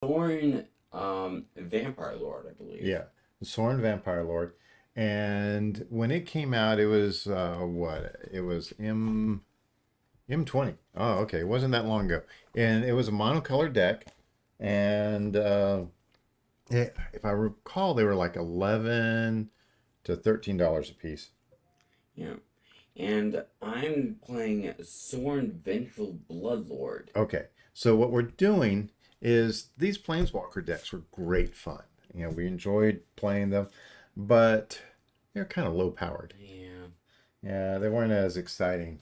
Sorin, Vampire Lord, I believe. Yeah, Sorin Vampire Lord. And when it came out, it was what? It was M20. Oh, okay. It wasn't that long ago. And it was a monocolored deck. And if I recall, they were like 11 to $13 a piece. Yeah. And I'm playing Sorin Vengeful Bloodlord. Okay. So what we're doing is these Planeswalker decks were great fun. We enjoyed playing them, but they're kind of low powered. Yeah. Yeah, they weren't as exciting.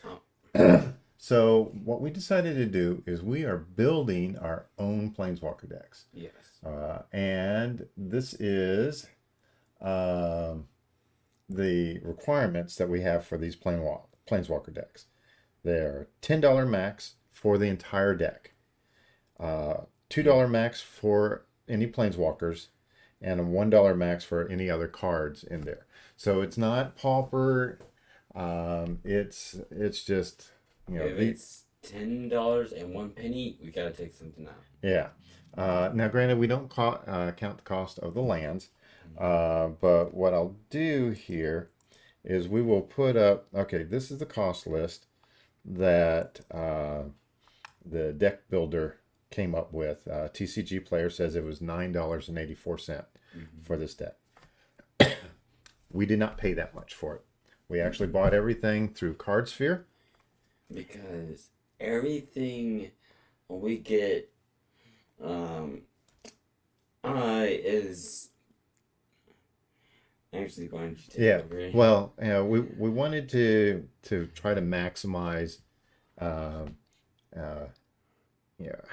Oh, So what we decided to do is we are building our own Planeswalker decks. yes. And this is um, the requirements that we have for these Planeswalker decks. They're $10 max for the entire deck, $2 max for any Planeswalkers, and a $1 max for any other cards in there. So it's not Pauper. It's just If it's $10 and 1 penny, we gotta take something out. yeah. Now, granted, we don't count the cost of the lands, but what I'll do here is we will put up. Okay, this is the cost list that the deck builder came up with. TCG Player says it was $9.84 for this deck. We did not pay that much for it. We actually bought everything through CardSphere. Because everything we get um is actually going to take Yeah. over. Well, we wanted to try to maximize um, uh,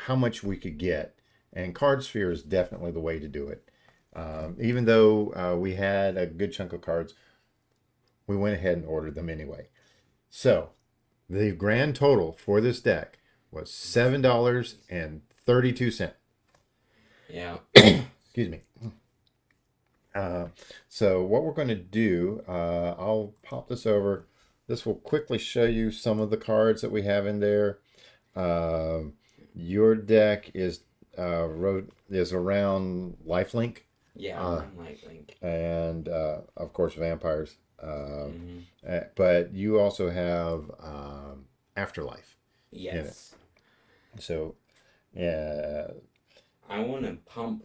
how much we could get, and CardSphere is definitely the way to do it. Even though we had a good chunk of cards, we went ahead and ordered them anyway. So the grand total for this deck was $7.32. Yeah. Excuse me. So what we're going to do, I'll pop this over. This will quickly show you some of the cards that we have in there. Your deck is around Lifelink. Yeah, I'm like Link. And of course vampires. Mm-hmm. But you also have Afterlife in it. Yes. So yeah, I want to pump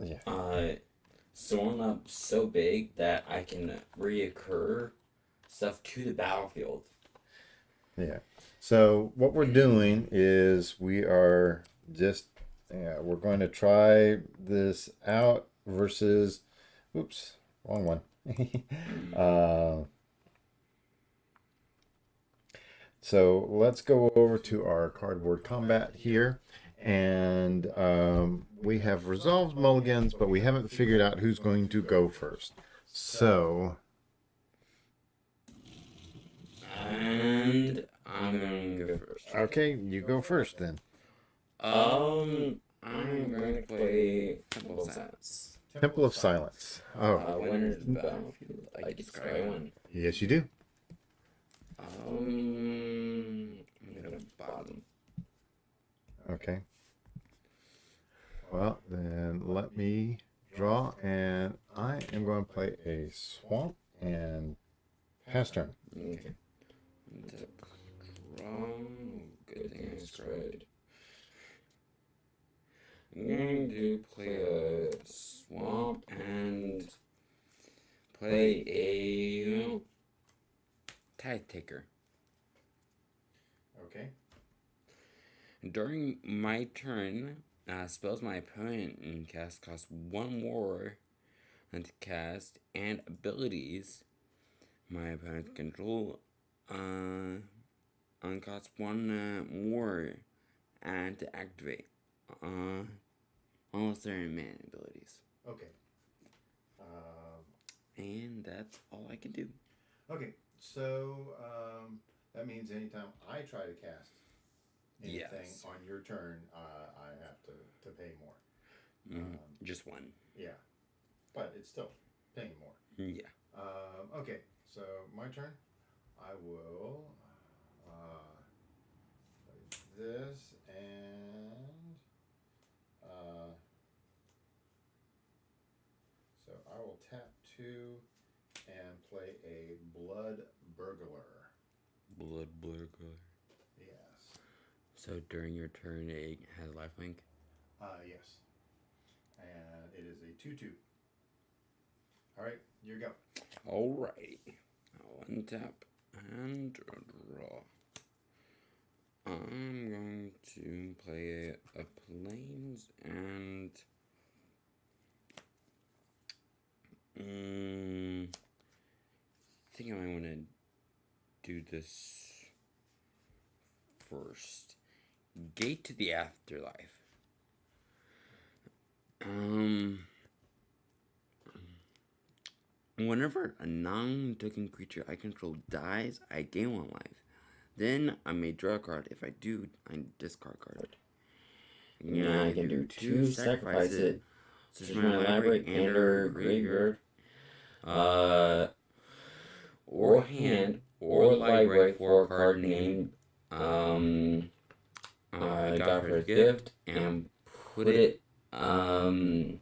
Sorin up so big that I can reoccur stuff to the battlefield. yeah. So what we're doing is we are just we're going to try this out versus oops, wrong one. uh, so let's go over to our cardboard combat here. And we have resolved mulligans, but we haven't figured out who's going to go first. So And I'm going to go first. okay, you go first then. I'm going to play Temple of Silence. Temple of Silence. Oh, Winners of the battlefield. I discard one. yes, you do. I'm gonna bottom. Okay. Well, then let me draw, and I am going to play a swamp and pass turn. Okay. Draw. Good thing I scried. I'm going to play a swamp and play a Tide Taker. Okay. During my turn, spells my opponent and cast cost one more to cast, and abilities my opponent's control cost one more and to activate. Unless they're in mana abilities. Okay. And that's all I can do. Okay. So that means anytime I try to cast anything Yes. on your turn, I have to pay more. Just one. Yeah, but it's still paying more. Yeah. Okay, so my turn. I will play this and tap 2 and play a Blood Burglar. Blood Burglar. Yes. So during your turn, it has lifelink? Yes. And it is a 2/2. All right, you go. Alrighty. I'll untap and draw. I'm going to play a planes and I think I might want to do this first. Gate to the Afterlife. Whenever a non-token creature I control dies, I gain 1 life. Then I may draw a card. If I do, I discard card. Yeah, I can do 2, sacrifice it, search my library and or graveyard, or hand, or library for a card named Godfather's Gift, and put it onto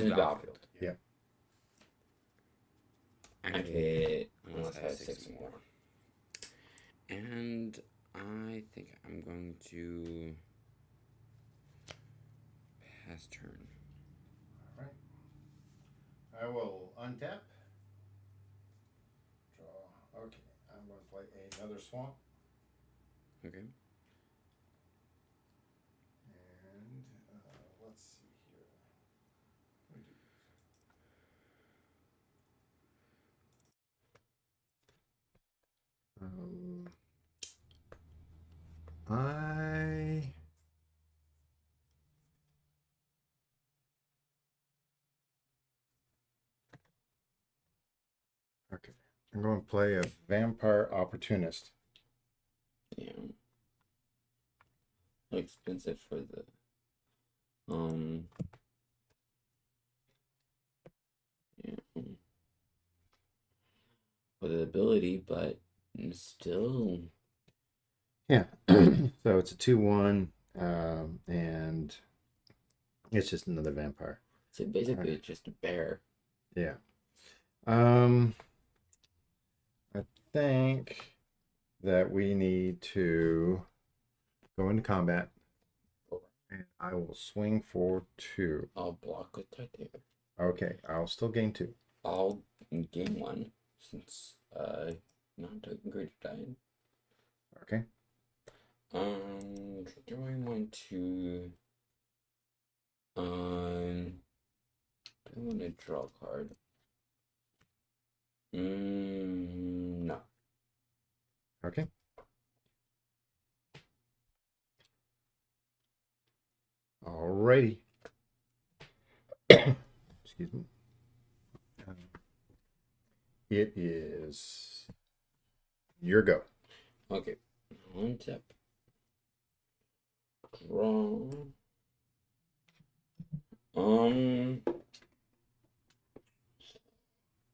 the battlefield. Yeah. Activate unless I have 6 more. And I think I'm going to pass turn. All right. I will untap. Draw. Okay. I'm going to play another swamp. Okay. And let's see here. I okay. I'm going to play a Vampire Opportunist. Yeah. Expensive for the yeah, for the ability, but still. Yeah. So it's a 2/1, and it's just another vampire. So basically, it's just a bear. Yeah. I think that we need to go into combat, and I will swing for 2. I'll block with Titanic. Okay, I'll still gain 2. I'll gain 1 since non-token creature died. Okay. Do I want to do I want to draw a card? No. Okay. Alrighty. Excuse me. It is your go. Okay. Untap. Draw.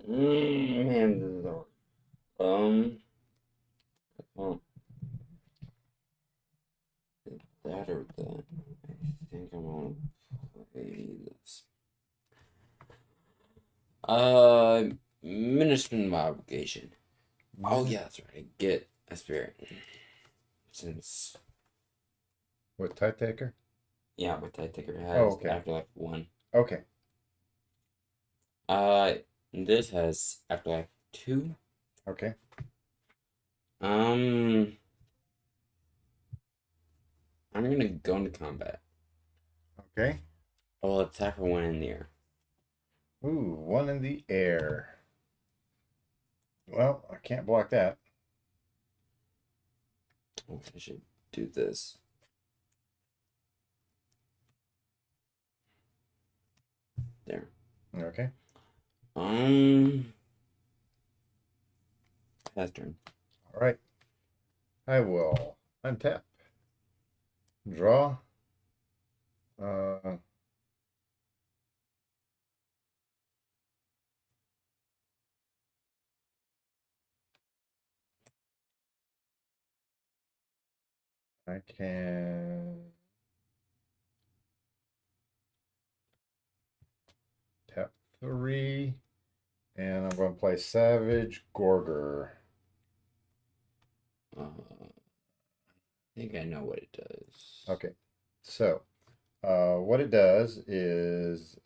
Man, this is hard. That or that. I think I'm gonna play this. Ministering of Obligation. Oh yeah, that's right. I get a spirit. Since What type taker? yeah, my Tide Taker has okay. Afterlife 1. Okay. This has Afterlife 2. Okay. I'm gonna go into combat. Okay. I'll attack for 1 in the air. Ooh, 1 in the air. Well, I can't block that. Oh, I should do this. There. Okay. Pass turn. All right. I will untap. Draw. I can 3. And I'm going to play Savage Gorger. I think I know what it does. Okay. So, what it does is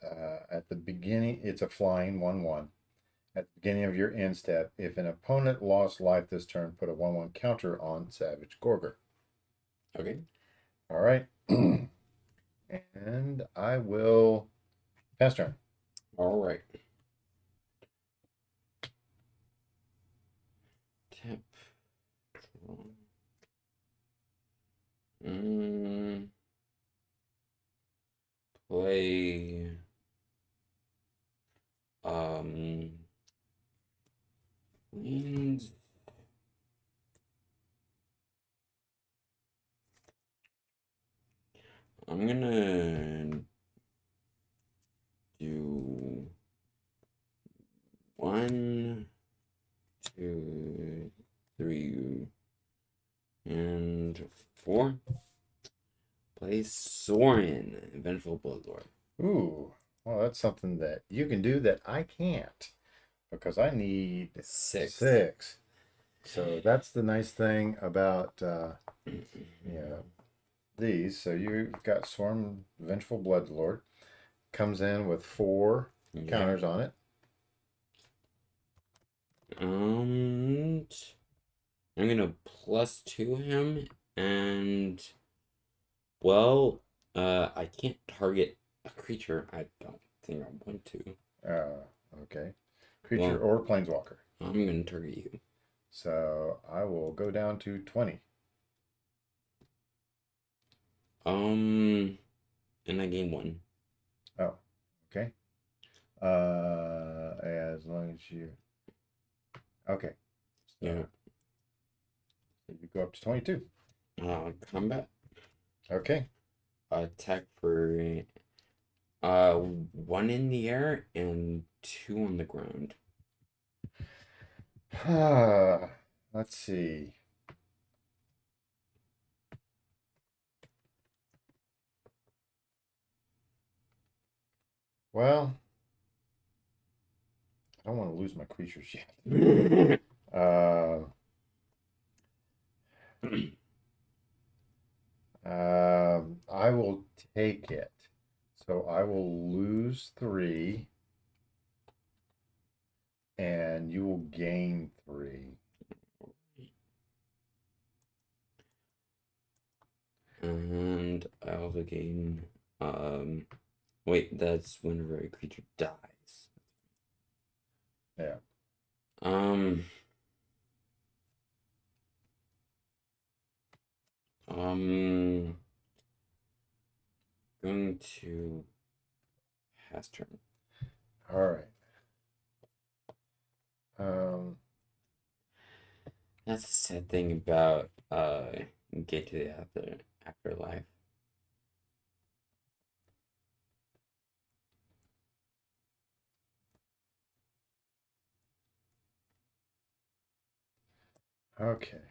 at the beginning, it's a flying 1/1. At the beginning of your end step, if an opponent lost life this turn, put a 1/1 counter on Savage Gorger. Okay. All right. And I will pass turn. All right. Tap. Play. And I'm gonna do 1, 2, 3, and 4. Play Sorin, Vengeful Bloodlord. Ooh, well, that's something that you can do that I can't because I need 6. So that's the nice thing about these. So you've got Sorin, Vengeful Bloodlord, comes in with 4 counters on it. And I'm gonna +2 him, and well, I can't target a creature. I don't think I want to. Okay. Creature or planeswalker. I'm gonna target you. So I will go down to 20. And I gain 1. Oh, okay. As long as you. Okay. So Yeah. you go up to 22. Combat. Okay. Attack for 1 in the air and 2 on the ground. Let's see. Well, I don't want to lose my creatures yet. I will take it. So I will lose 3, and you will gain 3. And I also gain, wait, that's whenever a creature dies. Yeah. Going to pass turn. All right. That's the sad thing about get to the afterlife. Okay.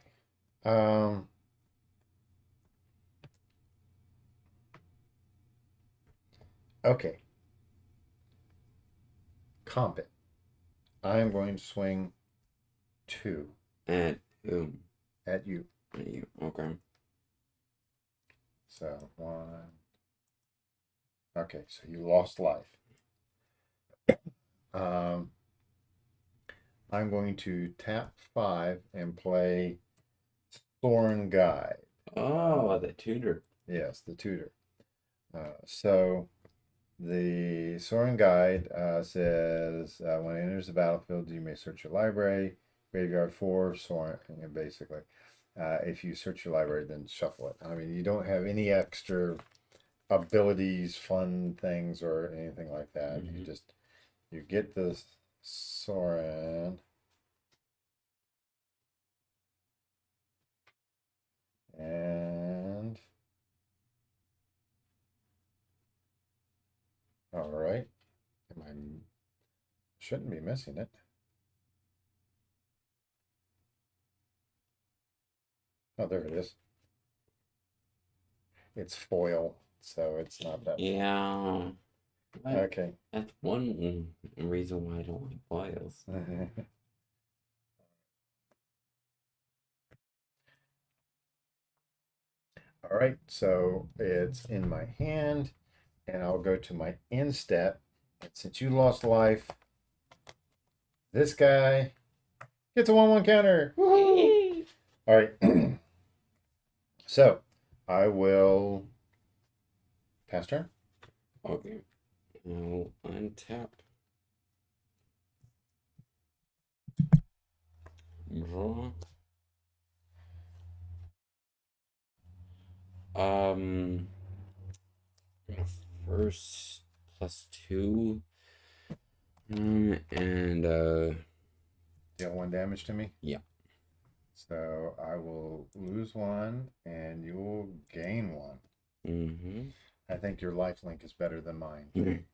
Okay. Combat. I am going to swing 2 At whom? at you. At you. Okay. So 1. Okay, so you lost life. I'm going to tap 5 and play Sorin Guide. Oh, the tutor. Yes, the tutor. So the Sorin Guide says when it enters the battlefield, you may search your library, graveyard for Sorin, basically. If you search your library, then shuffle it. I mean, you don't have any extra abilities, fun things, or anything like that. You get the Sorin. And all right, I shouldn't be missing it. Oh, there it is. It's foil, so it's not that. Yeah. Okay. That's one reason why I don't like foils. All right, so it's in my hand, and I'll go to my end step. And since you lost life, this guy gets a 1/1 counter. Woohoo! All right. So I will pass turn. Okay. I'll untap. Draw. First +2. And Deal 1 damage to me. yeah. So I will lose 1, and you will gain 1. Mm-hmm. I think your life link is better than mine.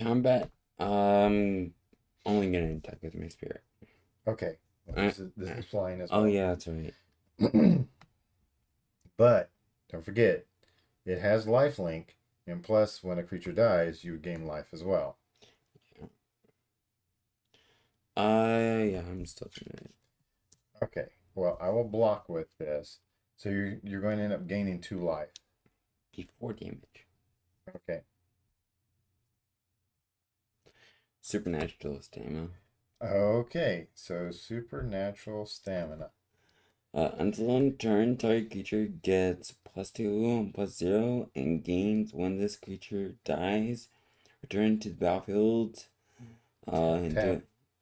Combat. Only gonna attack with my spirit. Okay. Well, this is flying as well. Oh yeah, that's right. But don't forget, it has life link, and plus, when a creature dies, you gain life as well. Yeah, I'm still doing it. Okay. Well, I will block with this, so you're going to end up gaining 2 life. D4 damage. Okay. Supernatural stamina. Okay. So supernatural stamina. Until end turn, target creature gets +2 and +0 and gains when this creature dies. Return to the battlefield.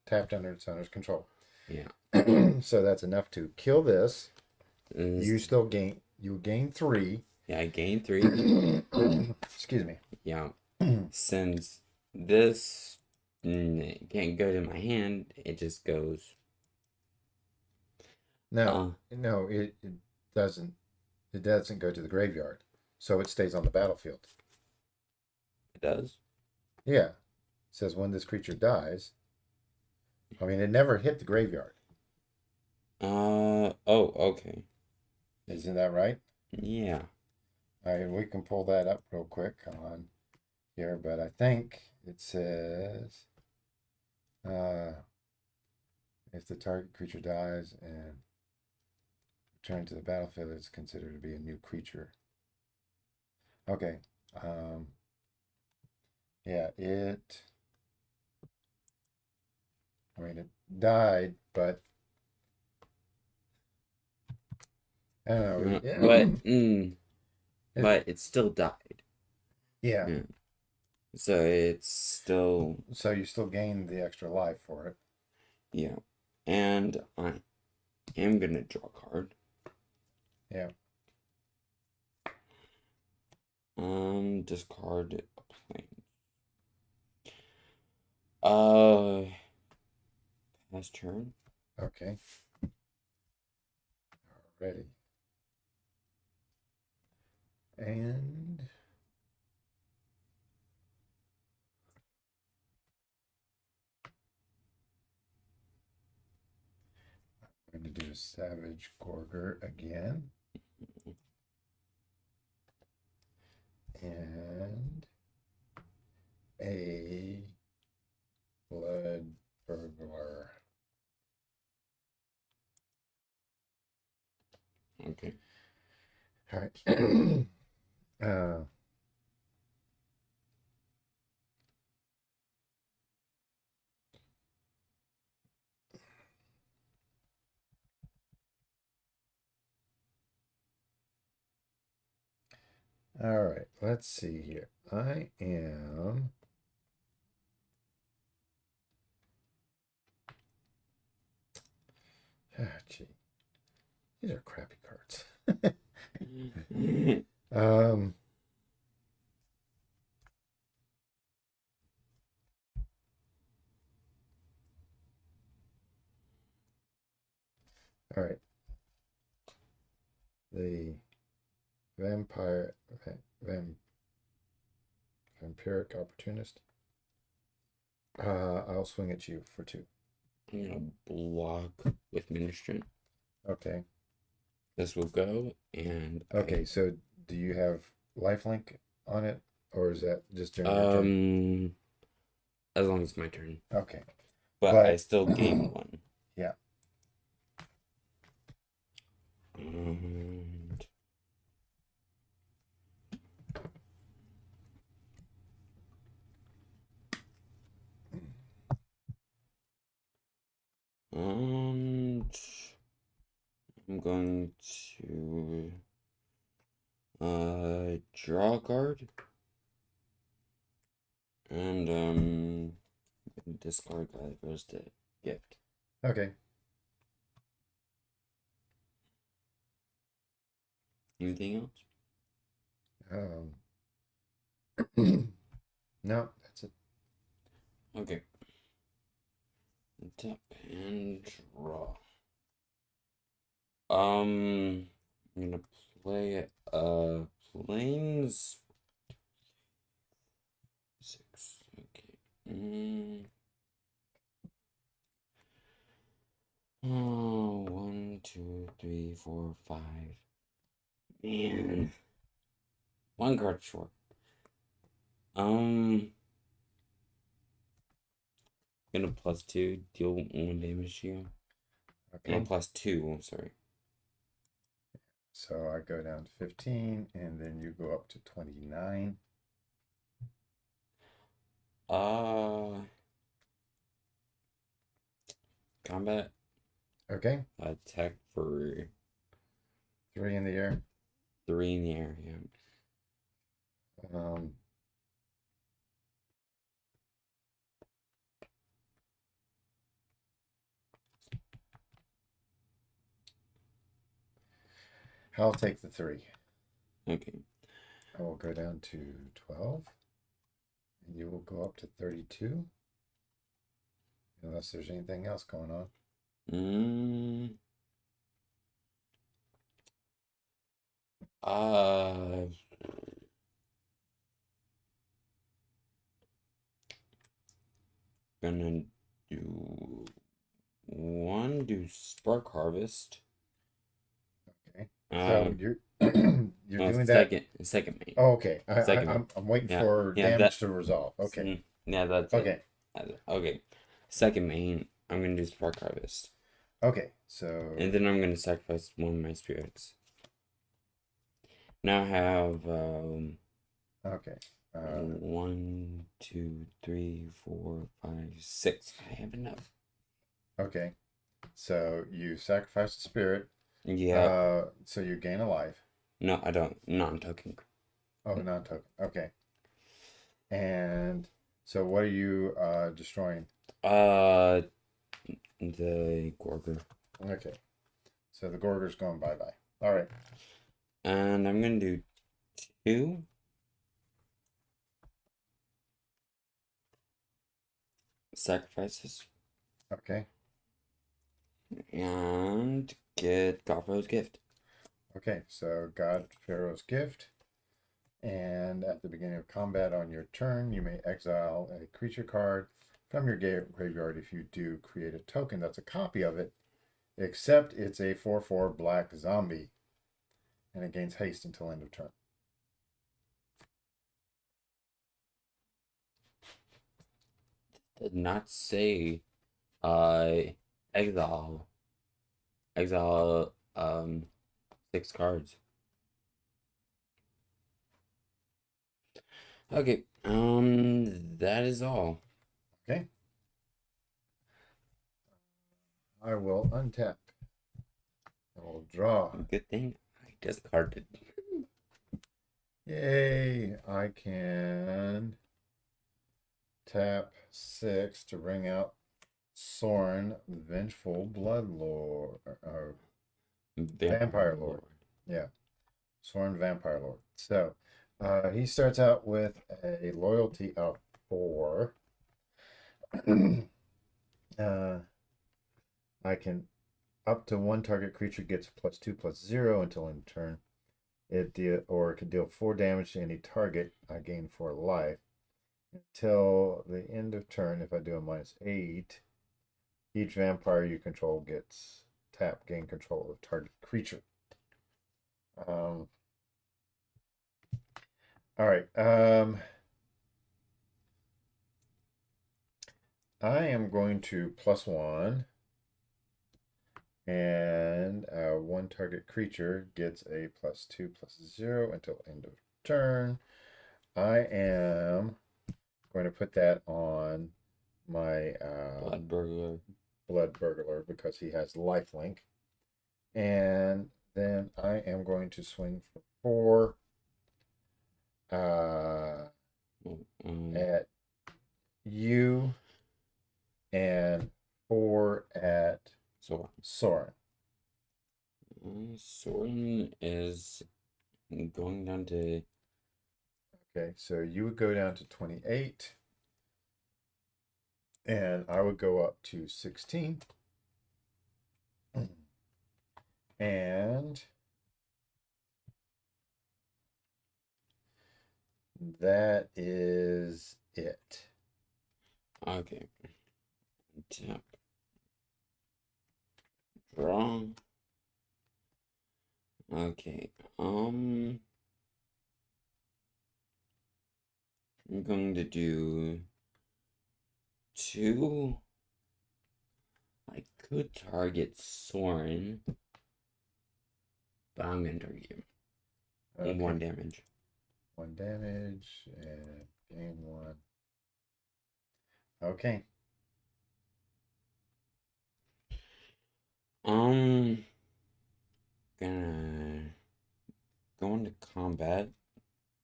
Tapped under its owner's control. Yeah. So that's enough to kill this. You gain 3. Yeah, I gain 3. Excuse me. Yeah. Since this can't go to my hand, it just goes. No, it doesn't. It doesn't go to the graveyard, so it stays on the battlefield. It does? Yeah. It says when this creature dies. I mean, it never hit the graveyard. Oh, okay. Isn't that right? Yeah. All right, we can pull that up real quick on here, but I think it says if the target creature dies and returned to the battlefield, it's considered to be a new creature. Okay. Yeah, it died, but I don't know. But it still died. Yeah. So it's still. So you still gain the extra life for it. Yeah. And I am gonna draw a card. Yeah. Discard a plane. Pass turn. Okay. Ready. And I'm going to do Savage Gorger again. And a Blood Burglar. Okay. All right. All right, let's see here. I am gee. These are crappy cards. All right. The vampiric opportunist. I'll swing at you for 2. I'm gonna block with Ministrant. Okay. This will go, and okay. So do you have lifelink on it, or is that just during your turn? As long as it's my turn. Okay. But I still gain one. Yeah. And I'm going to draw a card. And discard that goes to gift. Okay. Anything else? No, that's it. Okay. Tap and draw. I'm gonna play planes. 6. Okay. Oh, 1, 2, 3, 4, 5. Man. One card short. Gonna +2, deal 1 damage to you. Okay. No, +2, I'm sorry. So I go down to 15, and then you go up to 29. Combat. Okay. Attack for 3 in the air. 3 in the air, yeah. I'll take the 3. Okay. I will go down to 12. And you will go up to 32. Unless there's anything else going on. Gonna do Spark Harvest. Okay. So you're doing that. Second main. Oh, okay. I'm waiting for damage to resolve. Okay. Yeah, that's okay. Okay. Second main, I'm gonna do Spark Harvest. Okay, so and then I'm gonna sacrifice one of my spirits. Now I have okay. 1, 2, 3, 4, 5, 6. I have enough. Okay. So you sacrifice the spirit. Yeah. So you gain a life. No, I don't. Non-token. Oh, non-token. Okay. And so what are you destroying? The Gorger. Okay. So the Gorger's going bye-bye. All right. And I'm gonna do 2. Sacrifices. Okay. And get Godfarrow's Gift. Okay, so Godfarrow's Gift. And at the beginning of combat on your turn, you may exile a creature card from your graveyard. If you do, create a token that's a copy of it, except it's a 4/4 black zombie. And it gains haste until end of turn. Did not say exile 6 cards. Okay, that is all. Okay. I will untap. I will draw. Good thing I discarded. Yay! I can tap 6 to bring out Sorin, Vengeful Bloodlord, Vampire Lord. Yeah, Sorin, Vampire Lord. So he starts out with a loyalty of 4. I can up to 1 target creature gets +2/+0 until end of turn. It can deal 4 damage to any target. I gain 4 life until the end of turn. If I do a -8, each vampire you control gets gain control of target creature. All right. I am going to +1, and one target creature gets a +2/+0 until end of turn. I am going to put that on my Blood Burglar because he has lifelink. And then I am going to swing for 4 at you and 4 at Sorin. Sorin is going down to... Okay, so you would go down to 28, and I would go up to 16. And that is it. Okay. Tap. Draw. Okay. I'm going to do 2. I could target Sorin, but I'm going to target you. Okay. 1 damage. 1 damage and gain 1. Okay. Gonna go into combat.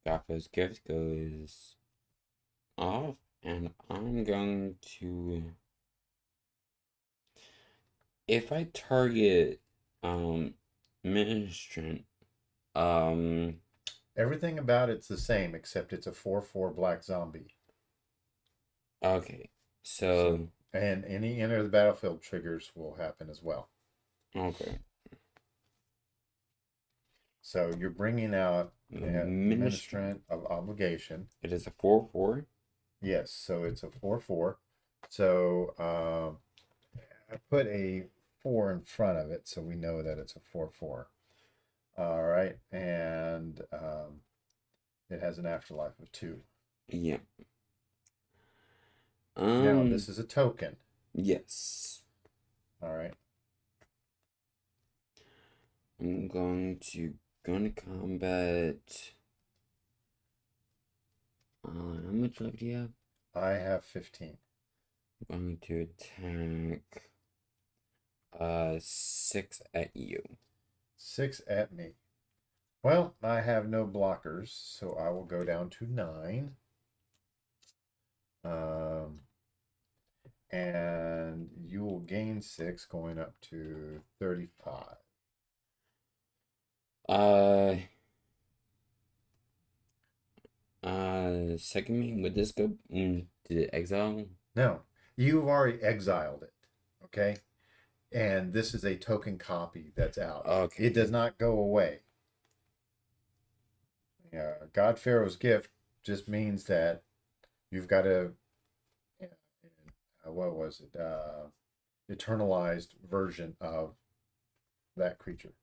Gaffa's gift goes off, and I'm going to... If I target Ministrant, Everything about it's the same except it's a 4/4 black zombie. okay, so and any enter the battlefield triggers will happen as well. Okay. So you're bringing out Ministrant of Obligation. It is a 4/4. Yes, so it's a 4/4. So I put a 4 in front of it so we know that it's a 4/4. All right, and it has an afterlife of 2. Yeah. Now this is a token. Yes. All right. I'm going to go into combat. How much life do you have? I have 15. I'm going to attack 6 at you. 6 at me. Well, I have no blockers, so I will go down to 9. And you will gain 6, going up to 35. Second me, would this go to exile? No, you've already exiled it, okay? And this is a token copy that's out. Okay. It does not go away. Yeah, God Pharaoh's gift just means that you've got a what was it? Eternalized version of that creature.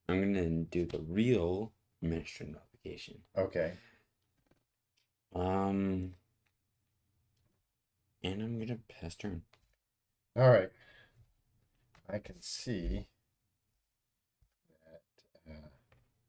I'm gonna do the real Ministrant Obligation. Okay. And I'm gonna pass turn. All right. I can see that.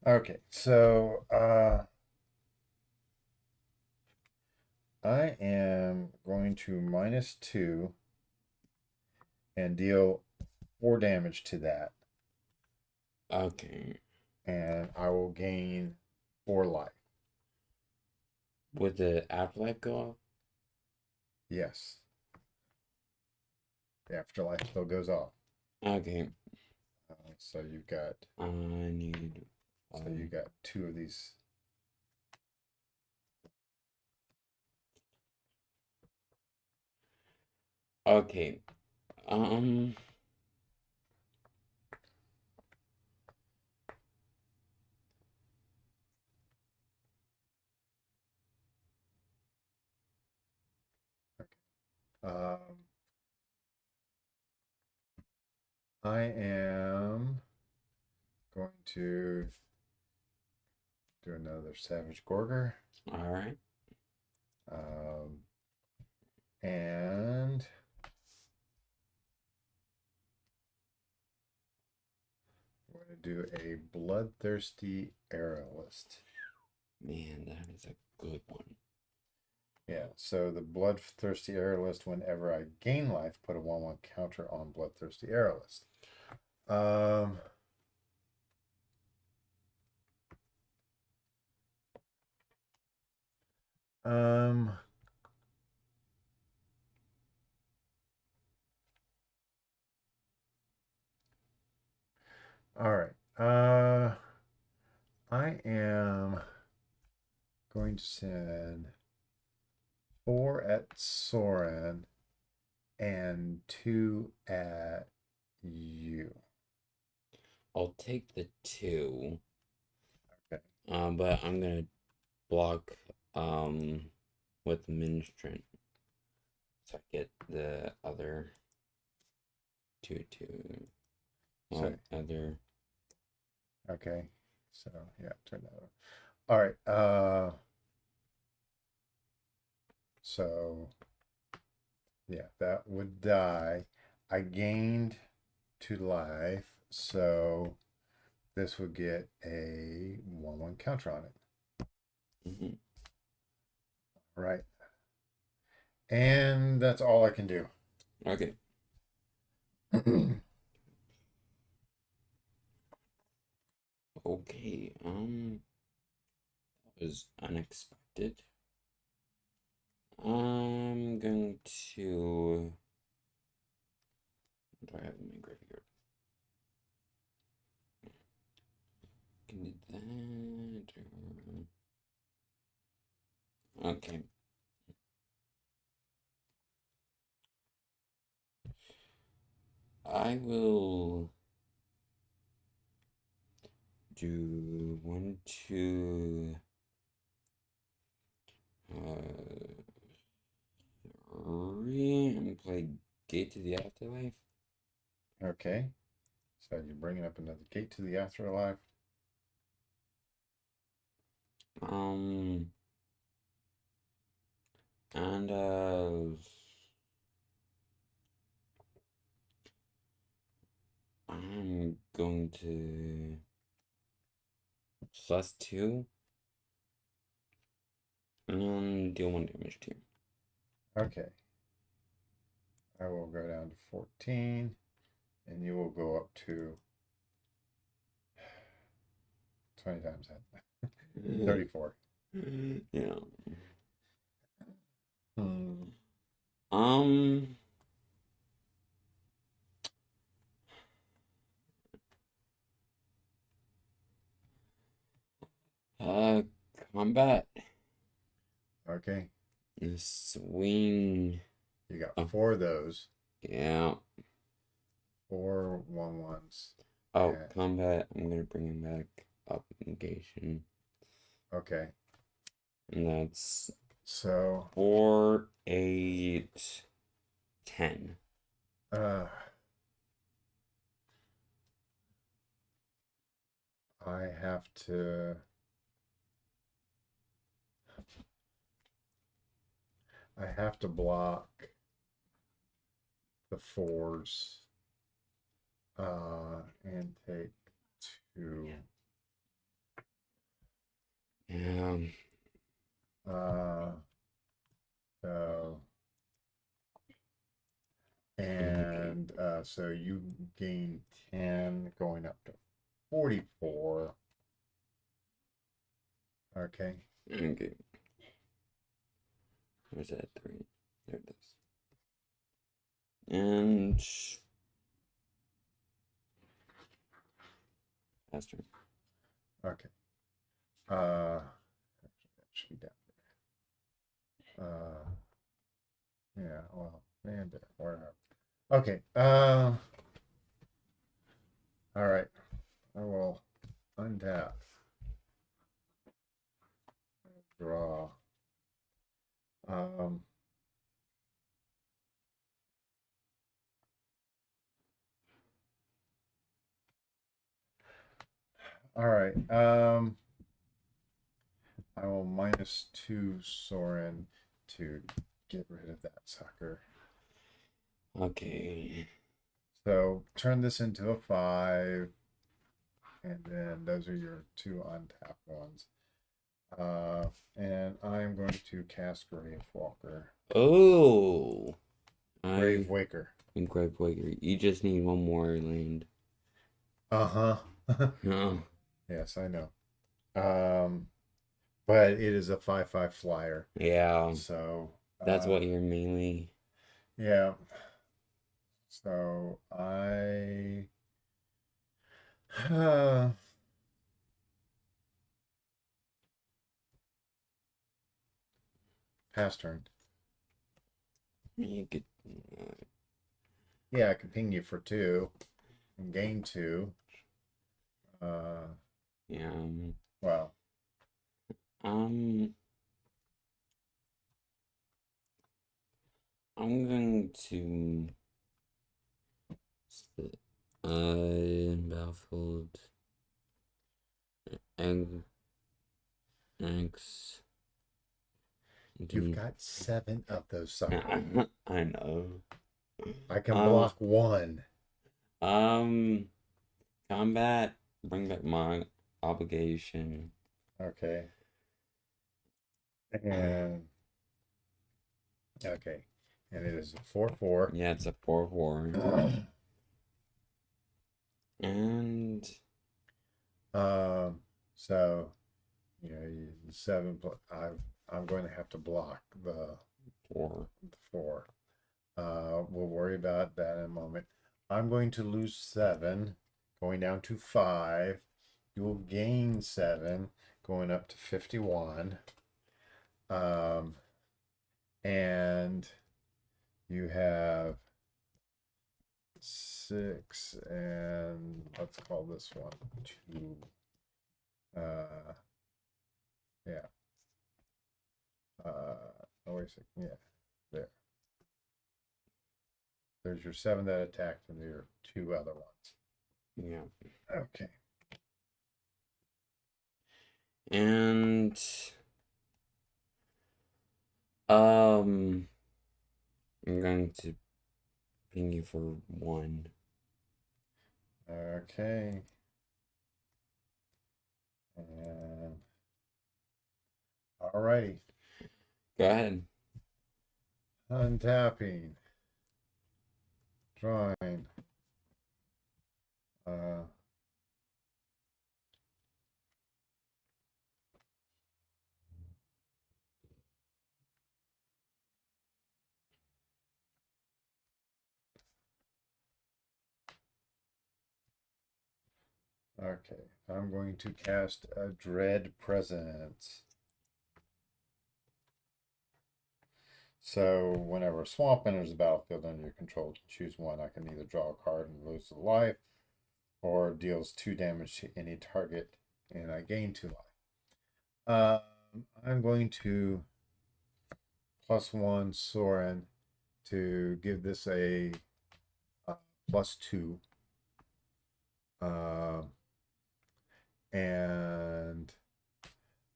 Okay, so I am going to -2 and deal 4 damage to that. Okay. And I will gain 4 life. Would the afterlife go off? Yes. The afterlife still goes off. Okay. So you've got. I need. So you got 2 of these. Okay. Um, I am going to do another Savage Gorger. All right. And I'm going to do a Bloodthirsty Aerialist. Man, that is a good one. Yeah, so the Bloodthirsty Aerialist, whenever I gain life, put a 1/1 counter on Bloodthirsty Aerialist. All right. I am going to send 4 at Sorin and 2 at you. I'll take the 2. Okay. But I'm gonna block with Ministrant. So I get the other 2/2. Well, other. Okay. So yeah, turn that over. All right. So yeah, that would die. I gained 2 life, so this would get a 1/1 counter on it. Mm-hmm. Right. And that's all I can do. Okay. Okay. That was unexpected. I'm going to. What do I have in my graveyard? Can do that. Okay. I will do 1, 2, 3, and play Gate to the Afterlife. Okay. So you're bringing up another Gate to the Afterlife. And I'm going to +2 and deal 1 damage to you. Okay. I will go down to 14, and you will go up to 20 times that. 34. Yeah. Hmm. Combat. Okay. Swing. You got 4 of those. Yeah. 4 1/1s. Oh, combat. I'm gonna bring him back up negation. Okay. And that's so 4, 8, 10. I have to. I have to block the 4s. And take 2. Yeah. So. And so you gain 10, going up to 44. Okay. Okay. Where's that 3? There it is. And faster. Okay. That should be down there. Yeah, well, and there, wherever. Okay. All right. I will untap. Draw. All right. I will -2 Sorin to get rid of that sucker. Okay. So turn this into a 5, and then those are your 2 untapped ones. And I'm going to cast Gravewalker. Oh. Gravewaker. Gravewaker. You just need one more land. Uh-huh. Oh. Yes, I know. But it is a 5/5 flyer. Yeah. So That's what you're mainly. yeah. So I pass turn. You could. Yeah, I could ping you for 2 and gain 2. Yeah. Well. I'm going to. Baffled. X. You've got 7 of those suckers. I know. I can block 1. Combat. Bring back my obligation. Okay. And okay. And it is a 4/4. Yeah, it's a 4/4. And so you know, 7 plus I'm going to have to block the 4. 4. We'll worry about that in a moment. I'm going to lose 7, going down to 5. You will gain 7, going up to 51. And you have 6, and let's call this one 2. Yeah. Oh, wait a second. Yeah, there. There's your 7 that attacked, and your 2 other ones. Yeah. Okay. And I'm going to ping you for 1. Okay. And alrighty. Go ahead. Untapping. Drawing. Okay, I'm going to cast a Dread Presence. So whenever a swamp enters the battlefield under your control, choose 1. I can either draw a card and lose a life, or deals 2 damage to any target, and I gain 2 life. I'm going to +1 Sorin to give this a +2. And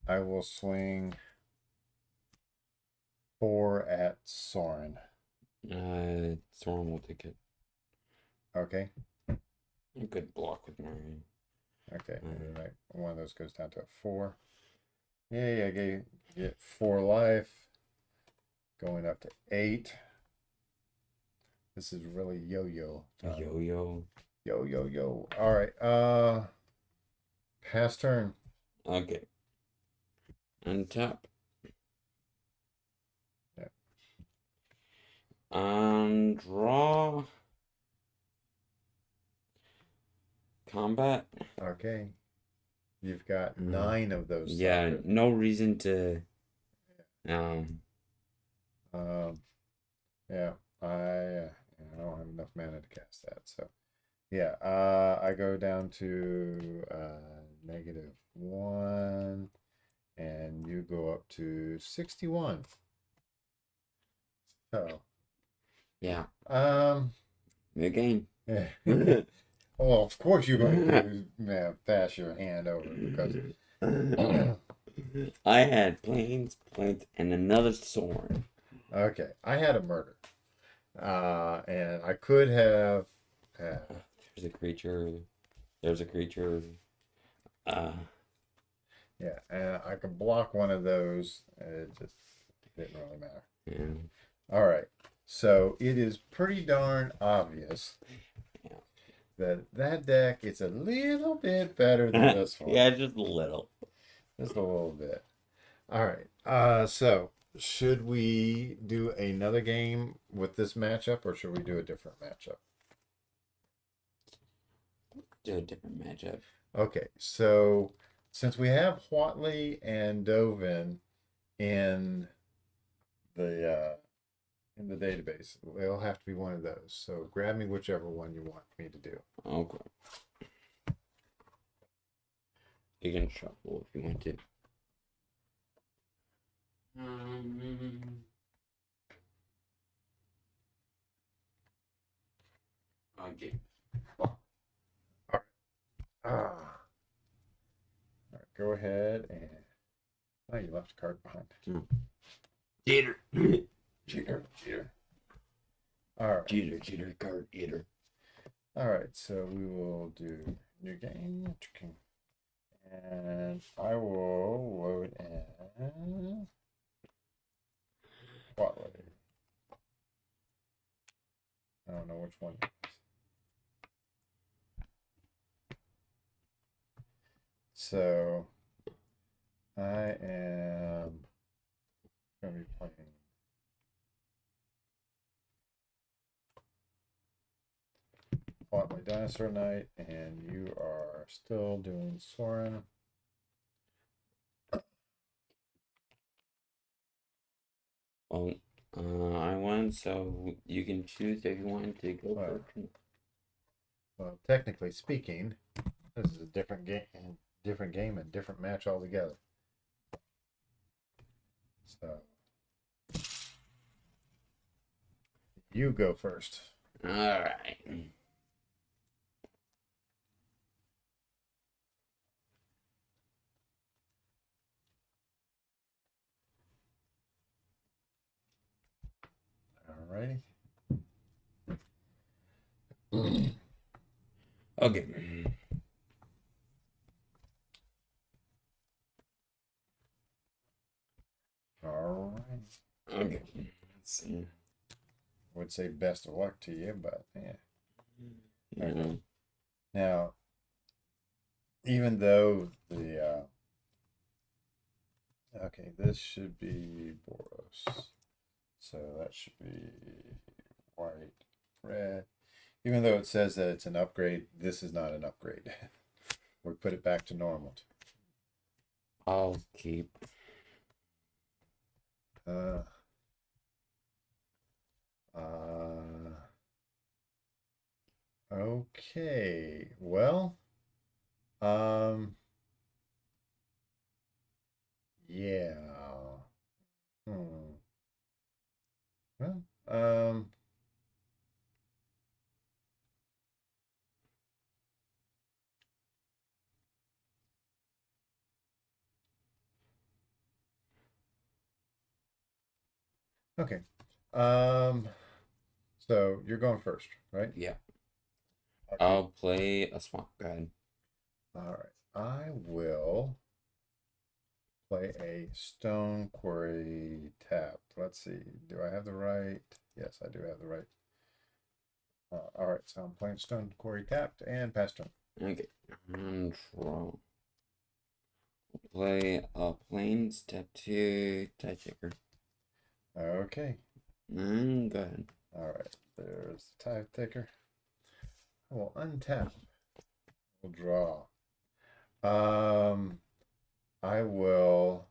I will swing 4 at Sorin. Sorin will take it. Okay. You could block with mine. Okay. Right. One of those goes down to a 4. Yay, I get 4 life. Going up to 8. This is really yo-yo. Yo-yo. Yo. All right. Pass turn. Okay. Untap. Yeah. Draw. Combat. Okay. You've got 9 of those. Yeah, suckers. no reason to. Yeah. I don't have enough mana to cast that, so yeah. I go down to -1, and you go up to 61. So yeah. the game. yeah. Oh, of course you're going to pass your hand over because I had planes, and another Sorin. okay, I had a murder, and I could have. There's a creature. There's a creature. Uh, Yeah, and I could block one of those. It just didn't really matter. yeah. All right, so it is pretty darn obvious Yeah. that deck is a little bit better than this one. Yeah, just a little. Just a little bit. All right. So should we do another game with this matchup, or should we do a different matchup? Do a different matchup. Okay. So since we have Whatley and Dovin in the database, it'll have to be one of those. So grab me whichever one you want me to do. Okay. You can shuffle if you want to. Okay. Ah. All right. Go ahead and. Oh, you left a card behind. Cheater. Cheater. Cheater. All right. Cheater, card eater. All right, so we will do new game, and I will load in Spotlight. I don't know which one it is. So I am going to be playing Spotlight Dinosaur Knight, and you are still doing Sorin. Well, I won, so you can choose if you want to go Well, first. Well, technically speaking, this is a different game and different match altogether. So you go first. All right. Alrighty. Okay. Alright. Okay. Let's see. Would say best of luck to you, but yeah. Yeah. Now, even though the okay, this should be Boros. So that should be white, red. Even though it says that it's an upgrade, this is not an upgrade. We put it back to normal. I'll keep. Okay. Well, yeah. Well, okay. So you're going first, right? Yeah. Okay. I'll play a swamp guide. All right. I will play a stone quarry tap. Let's see. Do I have the right? Yes, I do have the right. All right. So I'm playing stone quarry tapped and pass turn. Okay. Control. I'll play a plains tattoo tie checker. Okay. Go ahead. All right. There's the tie taker. I will untap. We'll draw. I will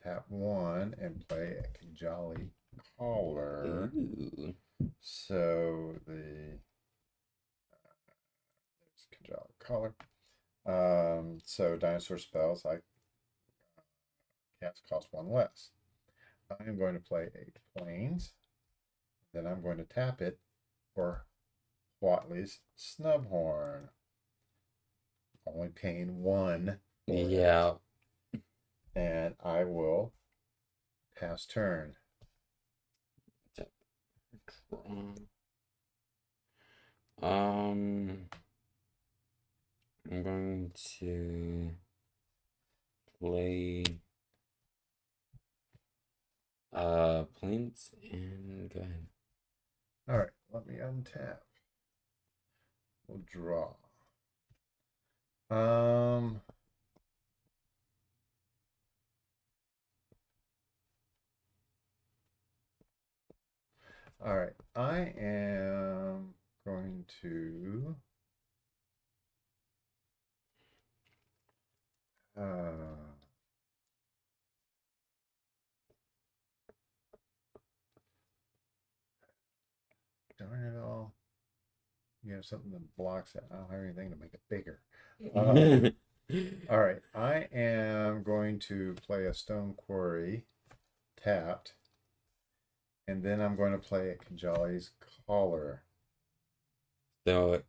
tap one and play a Kajali Caller. Ooh. So there's Kajali Caller. So dinosaur spells, I cast cost one less. I am going to play a Plains. Then I'm going to tap it for Watley's Snubhorn. Only paying 1 for it. Yeah. And I will pass turn. I'm going to play planes and go ahead. All right, let me untap. We'll draw. All right, I am going to darn it all. You have something that blocks it. I don't have anything to make it bigger. All right, I am going to play a Stone Quarry tapped, and then I'm going to play a Kajali's Collar. So,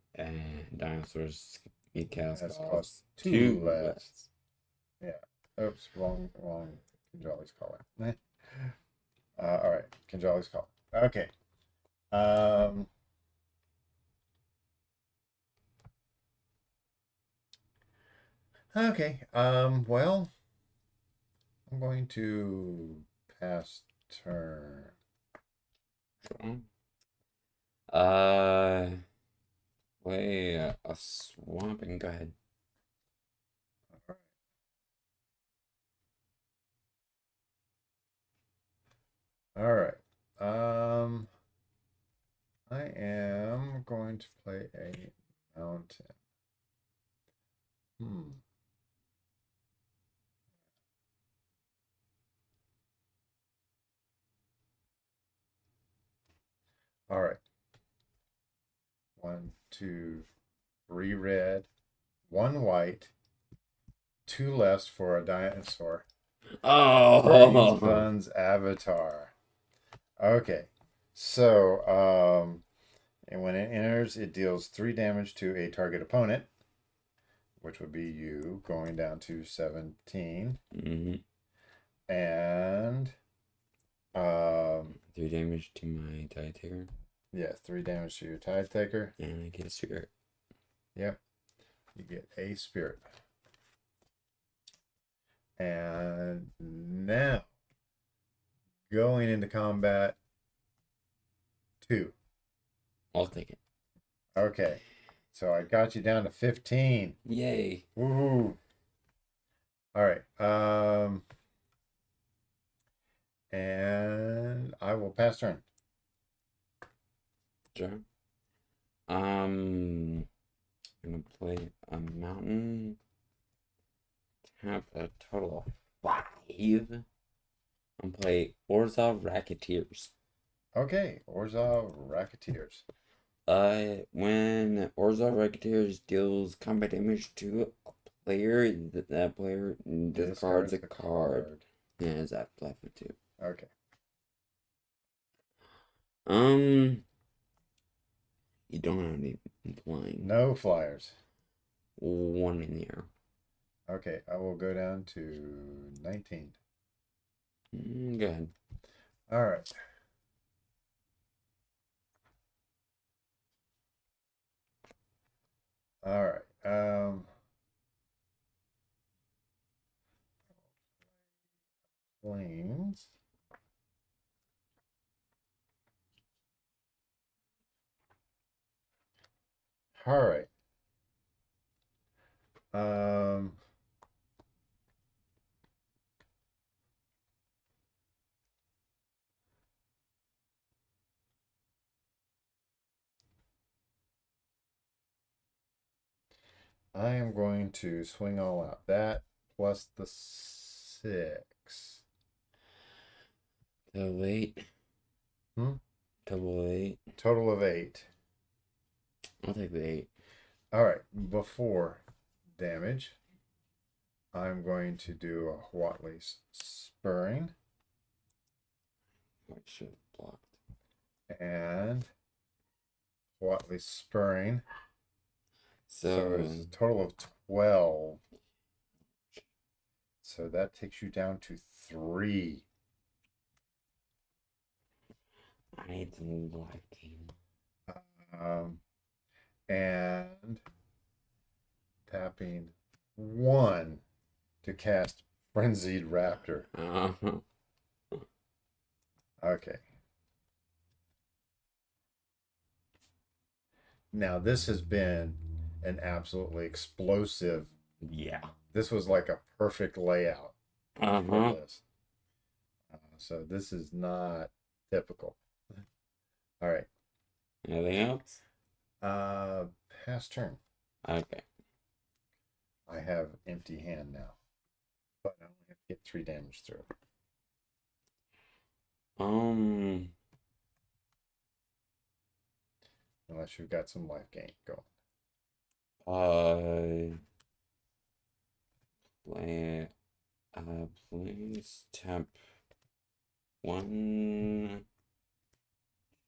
dinosaurs you cast That's cost cost 2 less. Yeah. Oops, wrong Kajali's Collar. All right, Kajali's Collar. Okay. Okay. Well, I'm going to pass turn. Play a swamp and go ahead. All right. I am going to play a mountain. All right. 1, 2, 3 red, 1 white, 2 less for a dinosaur. Oh, Fun's Avatar. Okay. So, and when it enters, it deals 3 damage to a target opponent, which would be you, going down to 17. And 3 damage to my Tide Taker. Yes, 3 damage to your Tide Taker. And I get a spirit. Yep. You get a spirit. And now, going into combat 2. I'll take it. Okay. So I got you down to 15. Yay. Woohoo. All right. And I will pass turn. Sure. I'm gonna play a mountain. Have a total of 5. And play Orzhov Racketeers. Okay, Orzhov Racketeers. When Orzhov Racketeers deals combat damage to a player, that player discards a card. Yeah, is that left with 2? Okay. You don't have any flying. No flyers. 1 in the air. Okay, I will go down to 19. Go ahead. All right. All right. Planes. All right. I am going to swing all out. That plus the 6. Double 8. Double 8. Total of 8. I'll take the 8. All right. Before damage, I'm going to do a Watley's Spurring. I should have blocked. And Watley spurring. So So, it's a total of 12. So that takes you down to 3. I need some lighting. And tapping 1 to cast Frenzied Raptor. Okay. Now this has been an absolutely explosive. Yeah. This was like a perfect layout for this. So this is not typical. All right. Anything else? Pass turn. Okay. I have empty hand now, but I only have to get 3 damage through. Unless you've got some life gain going. Please tap 1,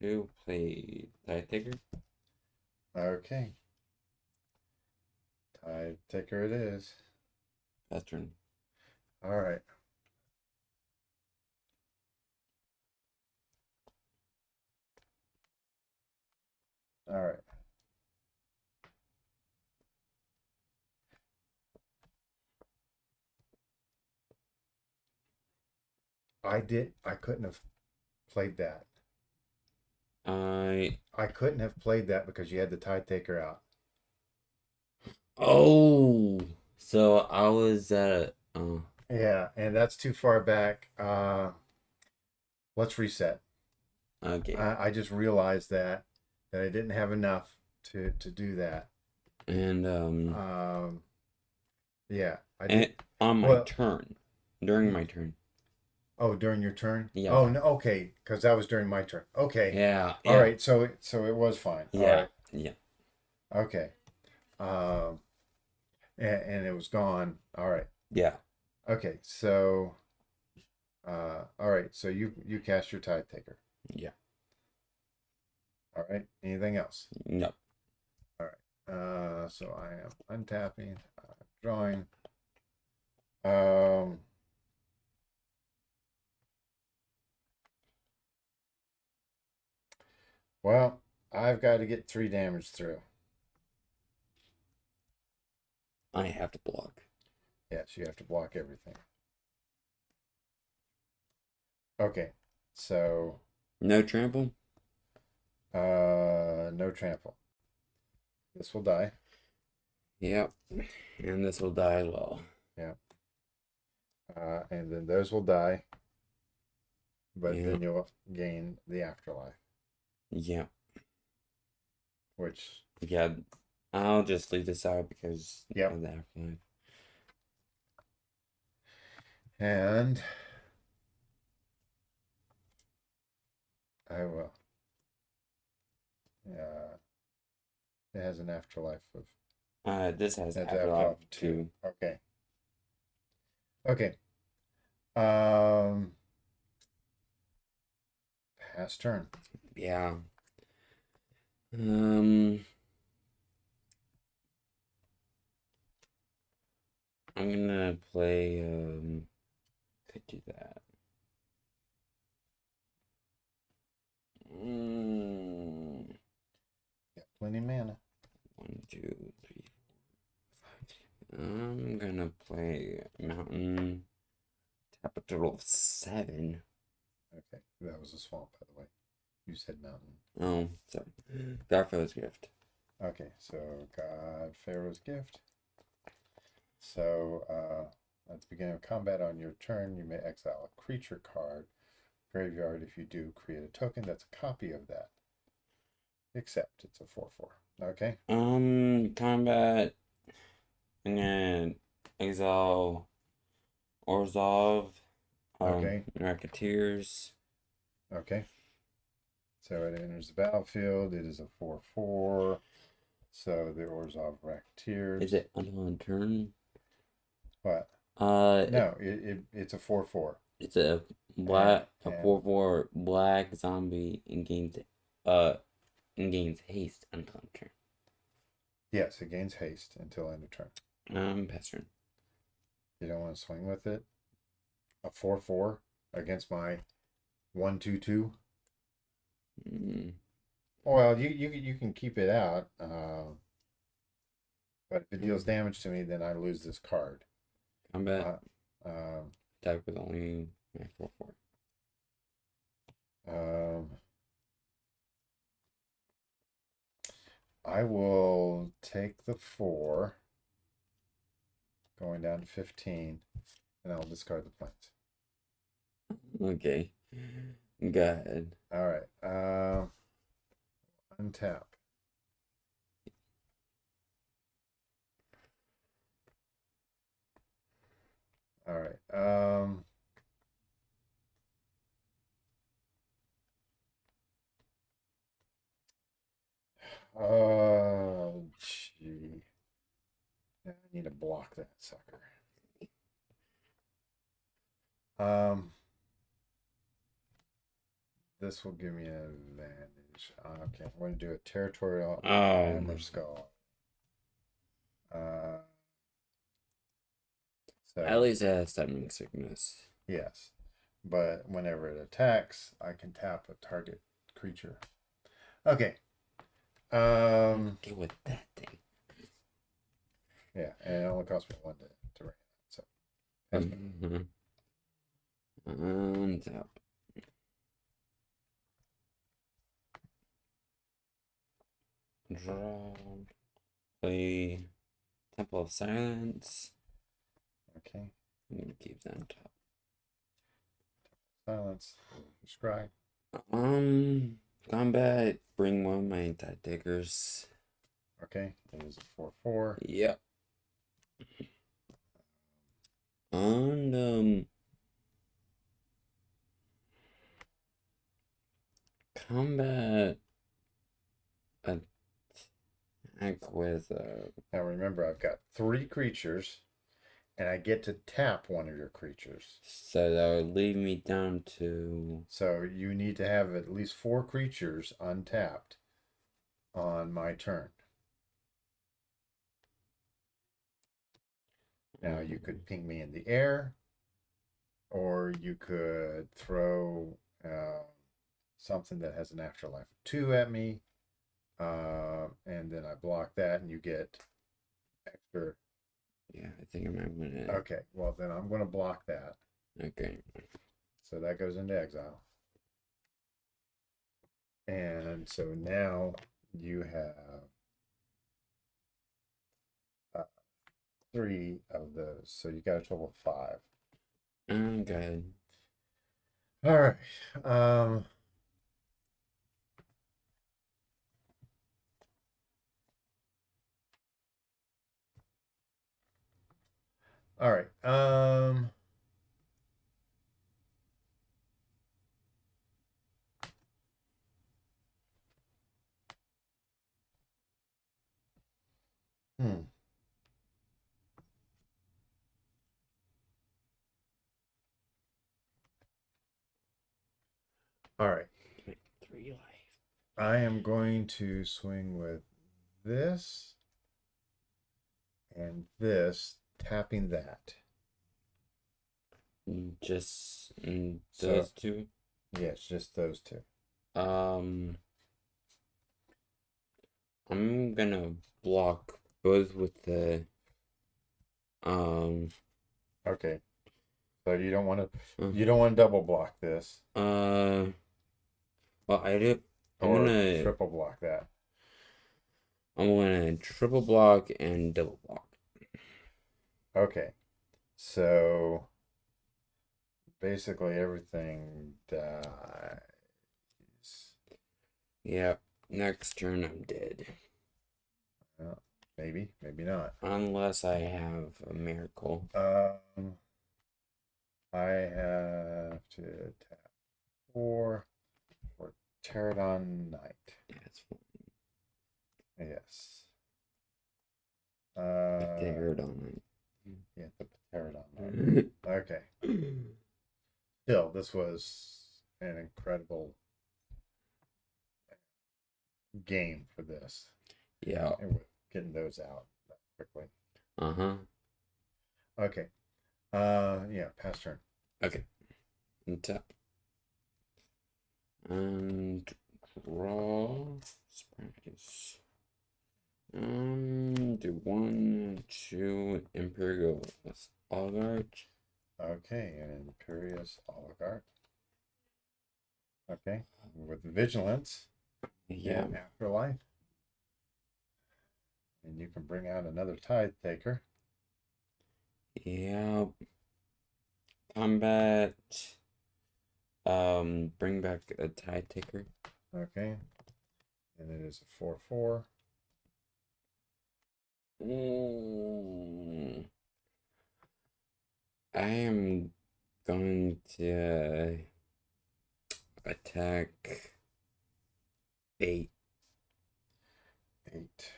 2, play Tide Taker. Okay. Tide Taker it is. Pass turn. All right. All right. I couldn't have played that. I couldn't have played that because you had the Tide Taker out. Oh, so I was at Yeah, and that's too far back. Let's reset. okay. I just realized that I didn't have enough to do that. And yeah, I and did. on my turn, during my turn. Oh, during your turn? Yeah. Oh no, okay, because that was during my turn. Okay. Yeah. All right, so it was fine. Yeah. All right. Yeah. Okay. And it was gone. All right. Yeah. Okay, so all right, so you cast your Tide Taker. Yeah. All right. Anything else? No. All right. So I am untapping, drawing. Well, I've got to get 3 damage through. I have to block. Yes, you have to block everything. Okay, so No trample? no trample. This will die. Yep. And this will die as well. Yeah. And then those will die. But Yeah. then you'll gain the afterlife. Yeah. Which Yeah. I'll just leave this out because Yep. of the afterlife. And I will. It has an afterlife of. This has That's afterlife too. Okay. Okay. Pass turn. Yeah. I'm gonna play could do that. Got plenty of mana. 1, 2, 3, 4, 5. I'm gonna play Mountain. Tap a total of 7. Okay, that was a swamp, by the way. You said mountain. Oh, sorry. Garfield's Gift. Okay, so God Pharaoh's Gift. So at the beginning of combat on your turn, you may exile a creature card. Graveyard, if you do, create a token that's a copy of that. Except it's a 4/4. Okay. Combat. I'm gonna exile Orzhov. Okay. Racketeers. Okay. So it enters the battlefield. It is a 4/4. So the Orzhov Racketeers. Is it until end turn? What? No, it's a 4/4. It's a black, a 4/4 black zombie and gains and gains haste until end of turn. Yes, it gains haste until end of turn. Pass turn. You don't want to swing with it. A 4/4 against my 1/2/2. Well, you can keep it out. But if it deals damage to me, then I lose this card. Combat. Attack with only my 4/4. I will take the 4, going down to 15, and I'll discard the planes. Okay. Go ahead. All right. Untap. All right. Oh, gee. I need to block that sucker. This will give me an advantage. Okay, I'm going to do a territorial hammer skull. So at least it has stunning sickness. yes, but whenever it attacks, I can tap a target creature. Okay. Get with that thing. Yeah, and it only costs me 1 to run. So. Untap. Draw. Play Temple of Silence. Okay. I'm gonna keep that on top. Silence. Scry. Combat. Bring one of my Tide Diggers. Okay. It is a 4/4. Yep. On combat attack with Now remember, I've got 3 creatures, and I get to tap one of your creatures. so that would leave me down to. So you need to have at least 4 creatures untapped on my turn. Now you could ping me in the air, or you could throw something that has an afterlife of 2 at me, and then I block that, and you get extra. Yeah, I think I might win it. Okay, well then I'm going to block that. Okay. So that goes into exile. And so now you have 3 of those. So you got a total of 5. Okay. All right. All right. All right. 3 life. I am going to swing with this and this, tapping that. Just those 2. Yes, just those 2. I'm gonna block both with the Okay. So you don't want to double block this. well, I do. Or triple block that. I'm gonna triple block and double block. Okay. So basically everything dies. Yep. Next turn I'm dead. Maybe, maybe not. Unless I have a miracle. I have to tap 4 for Pterodon Knight. Yeah, it's fine. Yes. Pterodon. Yeah, the Pterodon Knight. Okay. Still, this was an incredible game for this. Yeah. And we're getting those out quickly. Okay. Yeah, pass turn. Okay. And tap. And draw. Practice. Do 1, 2 Imperial Oligarch. Okay, an Imperious Oligarch. Okay, with Vigilance. Yeah. And Afterlife. And you can bring out another Tithe Taker. Yeah. Combat. Bring back a Tide Taker. Okay. And it is a 4/4. I am going to attack 8. 8.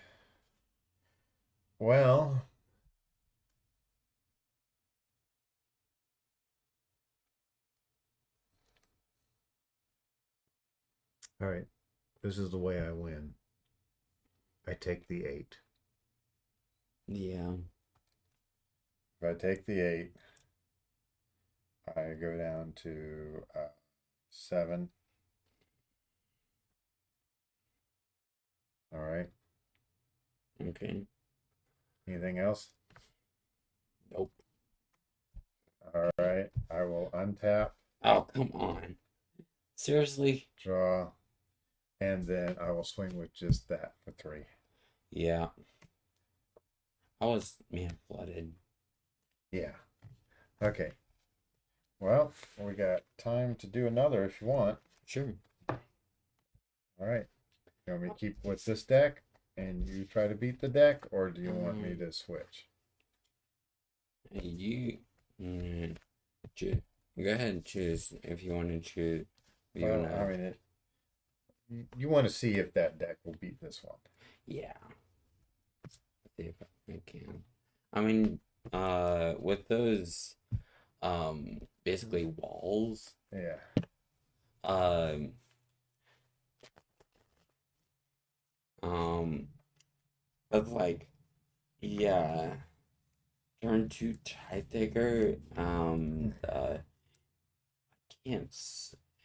Well, all right. This is the way I win. I take the 8. Yeah. If I take the 8, I go down to 7. All right. Okay. Anything else? Nope. All right. I will untap. Oh, come on. Seriously? Draw. And then I will swing with just that for 3. Yeah. I was, man, flooded. Yeah. Okay. Well, we got time to do another if you want. Sure. All right. You want me to keep with this deck and you try to beat the deck, or do you want me to switch? You choose. Go ahead and choose if you want to choose. Well, I mean, you want to see if that deck will beat this one. Yeah. See if I can. I mean, with those, basically walls. Yeah. But like, yeah. Turn 2 Tide Taker. Can't.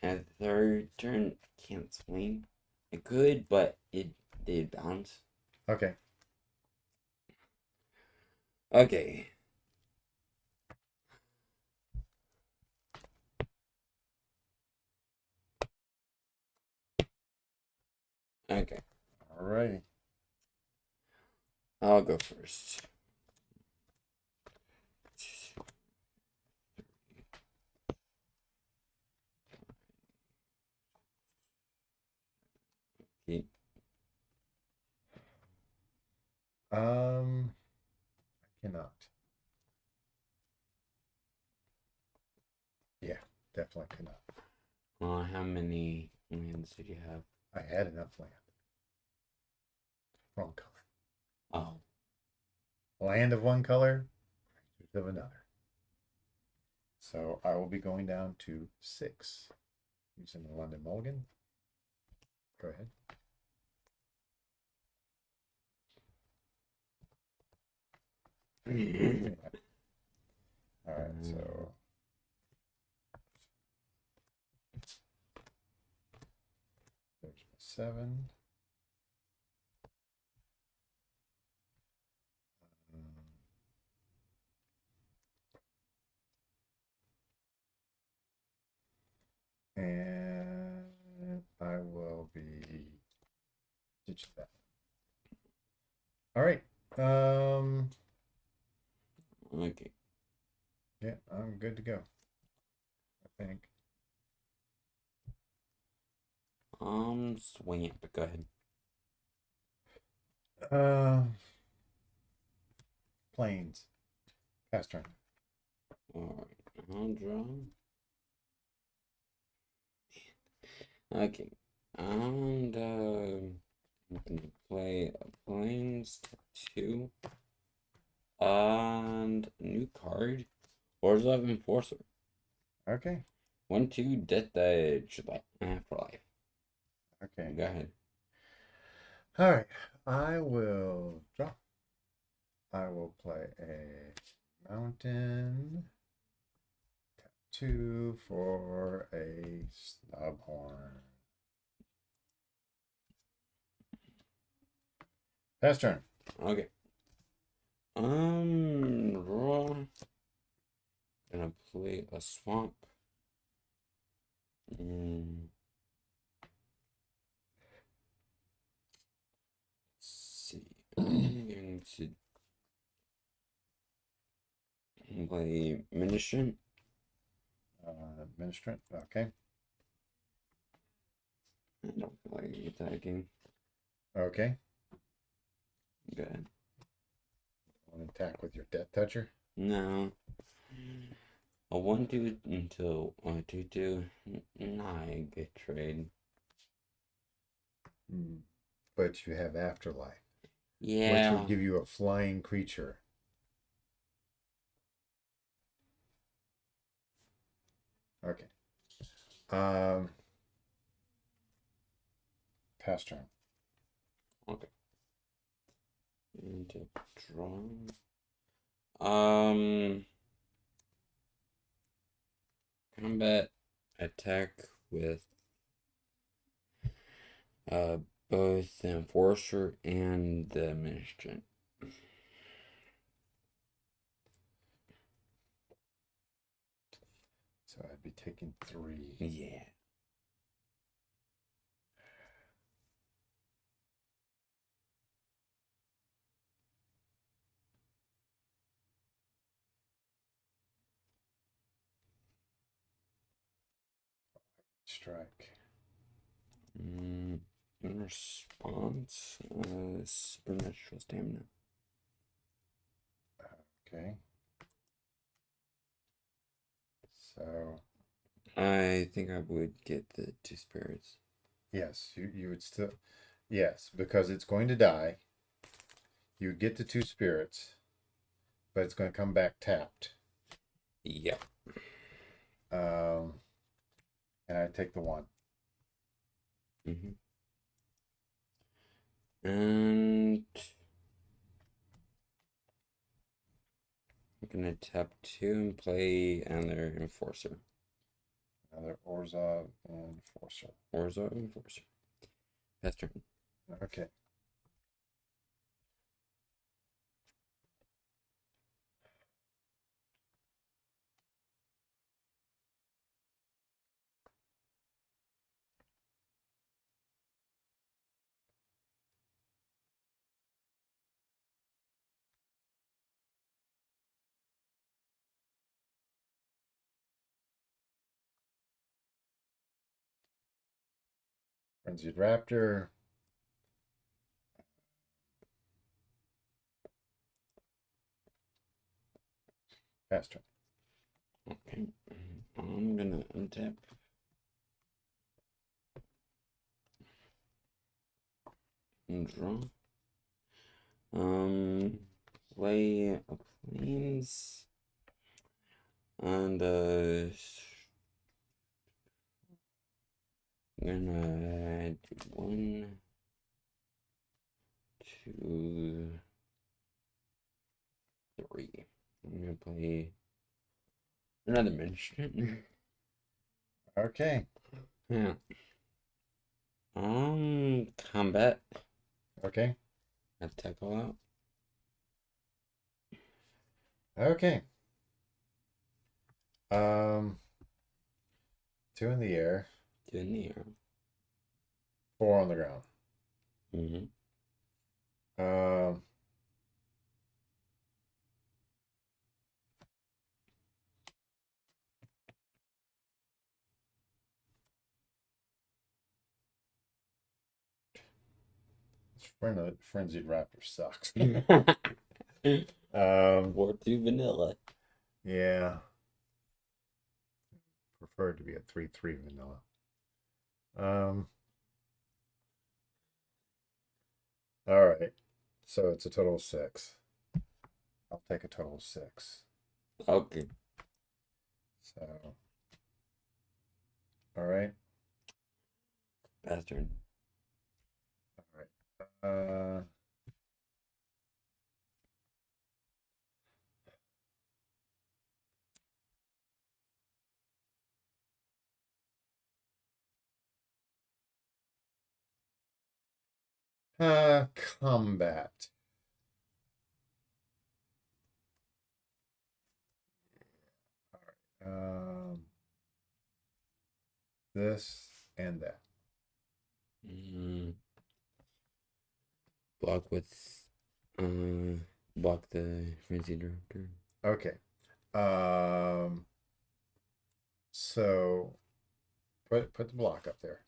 At third turn, can't swing. I could, but it did bounce. Okay. Okay. Okay. All righty. I'll go first. I cannot. Yeah, definitely cannot. How many lands did you have? I had enough land. Wrong color. Oh. Land of one color, creatures of another. So I will be going down to 6 using the London Mulligan. Go ahead. All right, so there's my 7. And I will be ditch that. All right. Okay. Yeah, I'm good to go. I think. Swing it, but go ahead. Planes. Pass turn. Alright, I'll draw. Okay. And I'm gonna play a planes 2. And a new card. Lords of Enforcer. Okay. 1/2 Death Edge Afterlife. Okay. Go ahead. All right. I will draw. I will play a mountain. Tap 2 for a Snubhorn. Pass turn. Okay. Draw. Gonna play a swamp. Let's see. I'm going to play Ministrant. Ministrant. Okay. I don't feel like attacking. Okay. Good. Want to attack with your Death Toucher? No. A 1/2 until 2/2. Not a good trade. But you have Afterlife. Yeah. Which will give you a flying creature. Okay. Pass turn. Okay. And to draw. Combat attack with both the Enforcer and the Ministrant. So I'd be taking 3. Yeah. Strike. In response, supernatural stamina. Okay. So I think I would get the 2 spirits. yes, you would still, yes, because it's going to die. You get the 2 spirits, but it's going to come back tapped. Yep. And I take the 1. And I'm gonna tap 2 and play another Enforcer. Another Orzhov Enforcer. Orzhov Enforcer. Pass turn. Okay. Frenzied Raptor. Pass turn. Okay. I'm gonna untap. And draw. Play a planes. And I'm gonna do 1, 2, 3. I'm gonna play another Ministrant. Okay. Yeah. Combat. Okay. Attack all out. Okay. 2 in the air. 2 in the air. 4 on the ground. Frenzied Raptor sucks. 4/2 vanilla. Yeah. Preferred to be a 3/3 vanilla. All right. So it's a total of 6. I'll take a total of 6. Okay. So, all right. Bastard. All right. Uh, combat. Um, this and that. Block with, block the frenzy director. Okay. So put the block up there.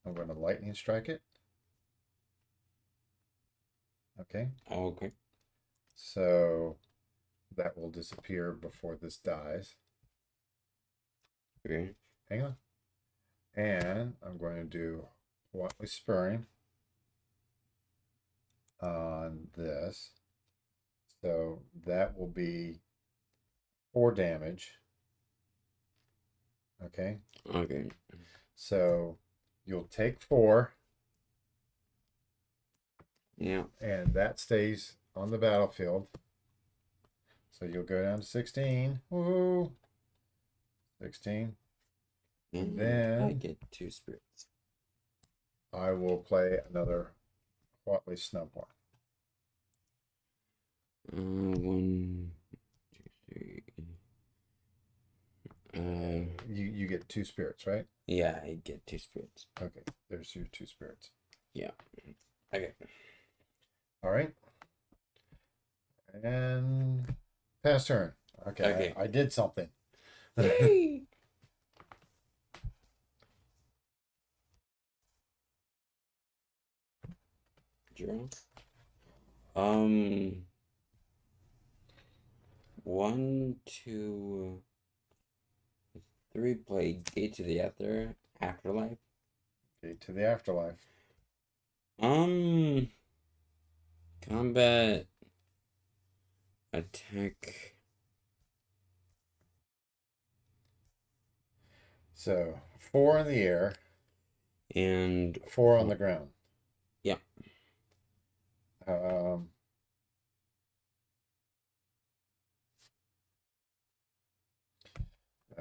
I'm going to lightning strike it. Okay. Okay. So that will disappear before this dies. Okay. Hang on. And I'm going to do Watley Spurring on this. So that will be 4 damage. Okay. Okay. So you'll take 4. Yeah. And that stays on the battlefield. So you'll go down to 16. Woo! 16. And then I get 2 spirits. I will play another Watley Snubhorn. 1, 2, 3. You get 2 spirits, right? Yeah, I get 2 spirits. Okay, there's your 2 spirits. Yeah. Okay. All right. And pass turn. Okay. I did something. Yay! Draw. 1, 2, 3. Play Gate to the Afterlife. Gate to the Afterlife. Combat. Attack. So 4 in the air. And 4 on the ground. Yeah.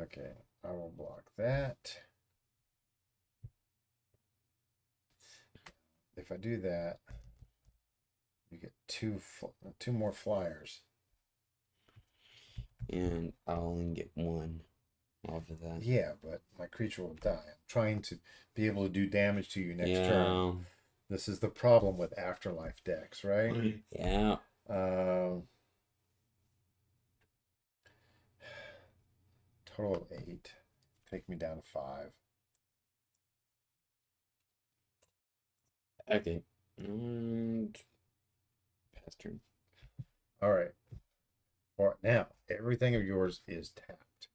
Okay, I will block that. If I do that, you get two more flyers. And I'll only get 1 off of that. Yeah, but my creature will die. I'm trying to be able to do damage to you next turn. This is the problem with Afterlife decks, right? Yeah. Total of 8. Take me down to 5. Okay. And pass turn. All right. All right. Now, everything of yours is tapped.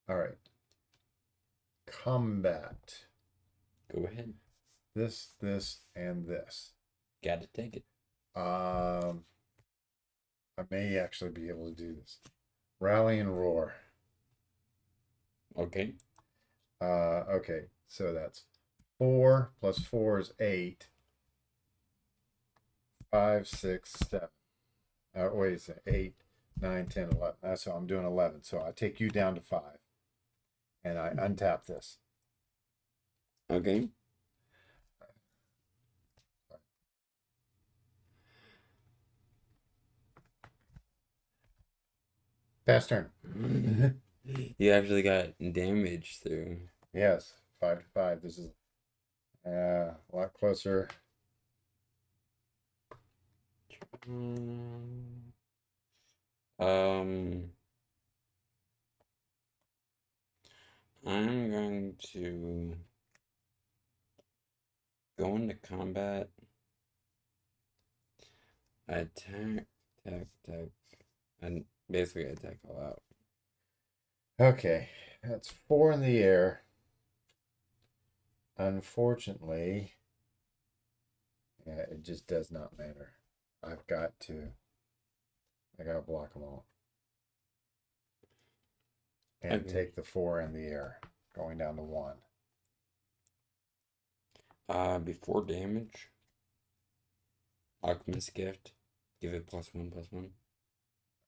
All right. Combat. Go ahead. This, and this. Gotta take it. I may actually be able to do this. Rally and Roar. Okay. Okay, so that's 4 plus 4 is 8. 5, 6, 7. Wait a second. 8, 9, 10, 11. So I'm doing 11. So I take you down to 5. And I untap this. Okay. Pass turn. You actually got damage through. Yes, 5 to 5. This is a lot closer. I'm going to go into combat. Attack, and basically attack all out. Okay, that's 4 in the air. Unfortunately, yeah, it just does not matter. I gotta block them all. and Okay. take the 4 in the air, going down to 1. Before damage, Alchemist Gift, give it +1/+1.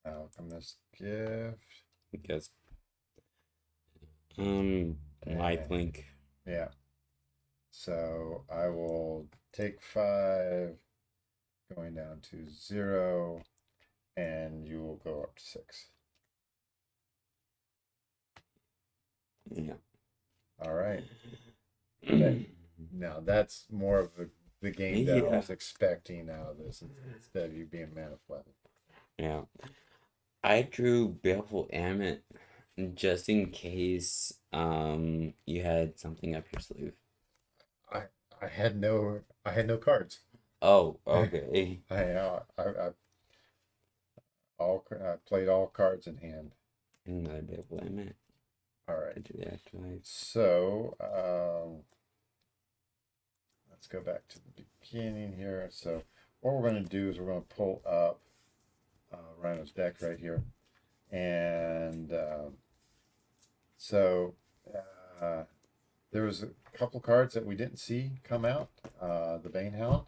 Alchemist Gift. Because And, lifelink. yeah. So I will take 5, going down to 0, and you will go up to 6. Yeah. All right. Now that's more of the game that I was expecting out of this instead of you being mana flooded. Yeah. I drew Baleful Ammon just in case you had something up your sleeve. I had no cards. Oh, okay. I played all cards in hand. Another Baleful Ammon. All right. Into the afterlife. So let's go back to the beginning here. So what we're going to do is we're going to pull up Rhino's deck right here, and so there was a couple cards that we didn't see come out. The Banehound,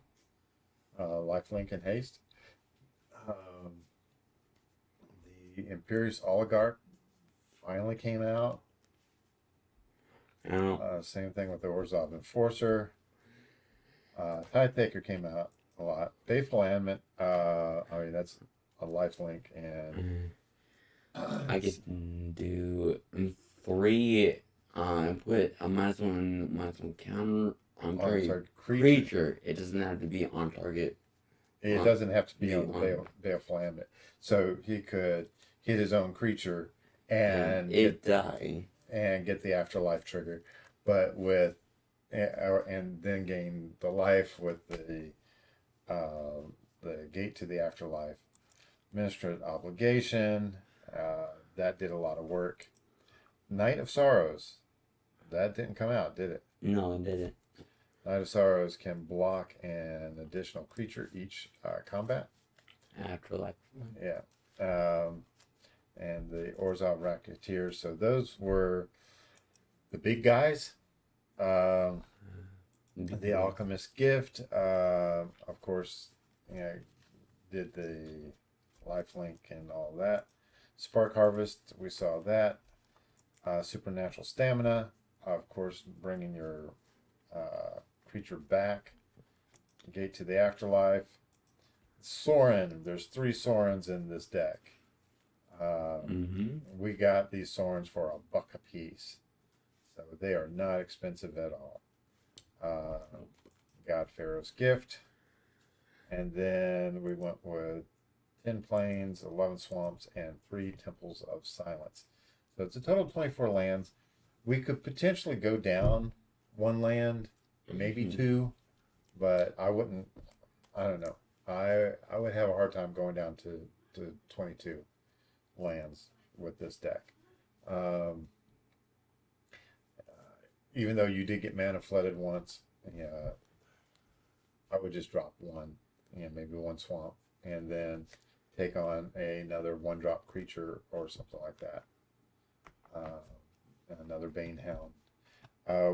Lifelink and Haste. The Imperious Oligarch finally came out. Same thing with the Orzhov Enforcer. Tidetaker came out a lot. Baleful Ammon, that's a lifelink, and I could do 3. Put a -1/-1 counter on target creature. It doesn't have to be on target. It doesn't have to be on the Baleful Ammon. So he could hit his own creature and die and get the afterlife trigger, but with and then gain the life with the gate to the afterlife. Administrative Obligation, that did a lot of work. Night of Sorrows, that didn't come out, did it? No, it didn't. Night of Sorrows can block an additional creature each combat. Afterlife. Yeah. And the Orzhov Racketeers. So those were the big guys. The Alchemist Gift, of course, did the lifelink and all that. Spark Harvest, we saw that. Supernatural Stamina, of course, bringing your creature back. Gate to the Afterlife. Sorin, there's 3 Sorins in this deck. We got these Sorins for $1 a piece, so they are not expensive at all. Got Pharaoh's Gift, and then we went with 10 Plains, 11 Swamps, and 3 Temples of Silence. So it's a total of 24 lands. We could potentially go down 1 land, maybe 2, but I wouldn't. I don't know. I would have a hard time going down to 22 lands with this deck. Even though you did get mana flooded once, I would just drop 1, maybe 1 swamp, and then take on another 1-drop creature or something like that. Another Banehound.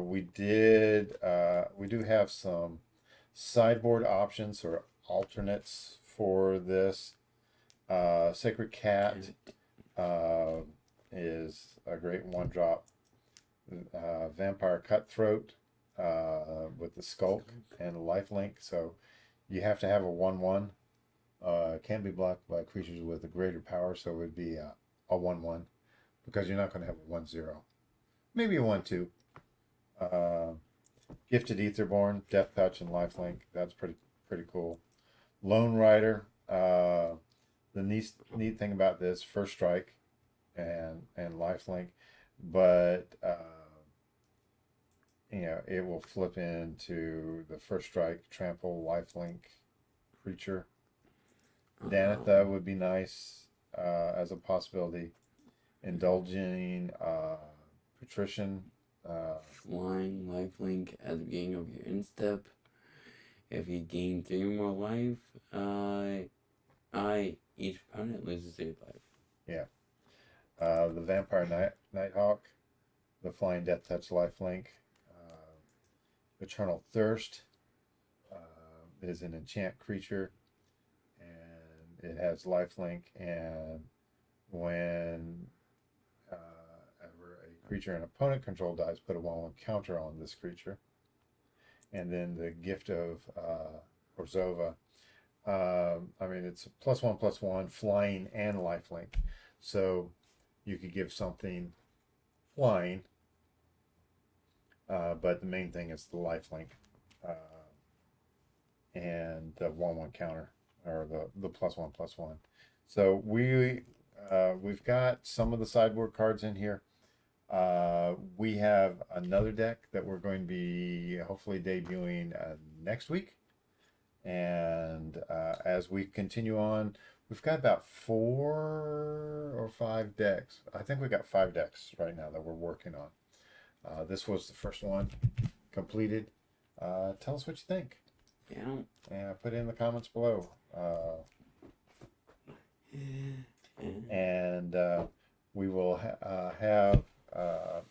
We do have some sideboard options or alternates for this. Sacred Cat is a great 1-drop. Vampire Cutthroat with the Skulk and Lifelink. So you have to have a 1/1. It can't be blocked by creatures with a greater power, so it would be a 1/1 because you're not going to have a 1/0. Maybe a 1/2. Gifted Etherborn, Death Touch, and Lifelink. That's pretty cool. Lone Rider. The neat thing about this, first strike and lifelink, but it will flip into the first strike, trample, lifelink creature. Danitha would be nice as a possibility. Indulging Patrician. Flying lifelink at the beginning of your instep. If you gain 3 more life, each opponent loses 3 life. Yeah. The Vampire Nighthawk, the Flying Death Touch lifelink. Eternal Thirst is an enchant creature, and it has lifelink. And when ever a creature an opponent control dies, put a 1/1 counter on this creature. And then the Gift of Orzhova. I mean, it's +1/+1, flying and lifelink. So you could give something flying, but the main thing is the lifelink and the 1/1 counter, or the +1/+1. So we've got some of the sideboard cards in here. We have another deck that we're going to be hopefully debuting next week. And as we continue on, we've got about 4 or 5 decks. I think we got 5 decks right now that we're working on. This was the first one completed. Tell us what you think. Yeah. And put it in the comments below. And we will have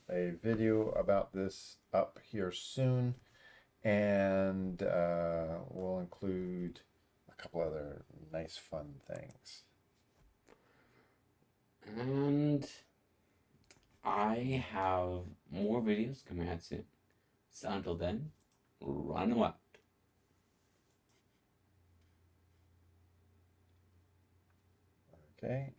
a video about this up here soon, and we'll include a couple other nice fun things. And I have more videos coming out soon. So until then, run wild. Okay.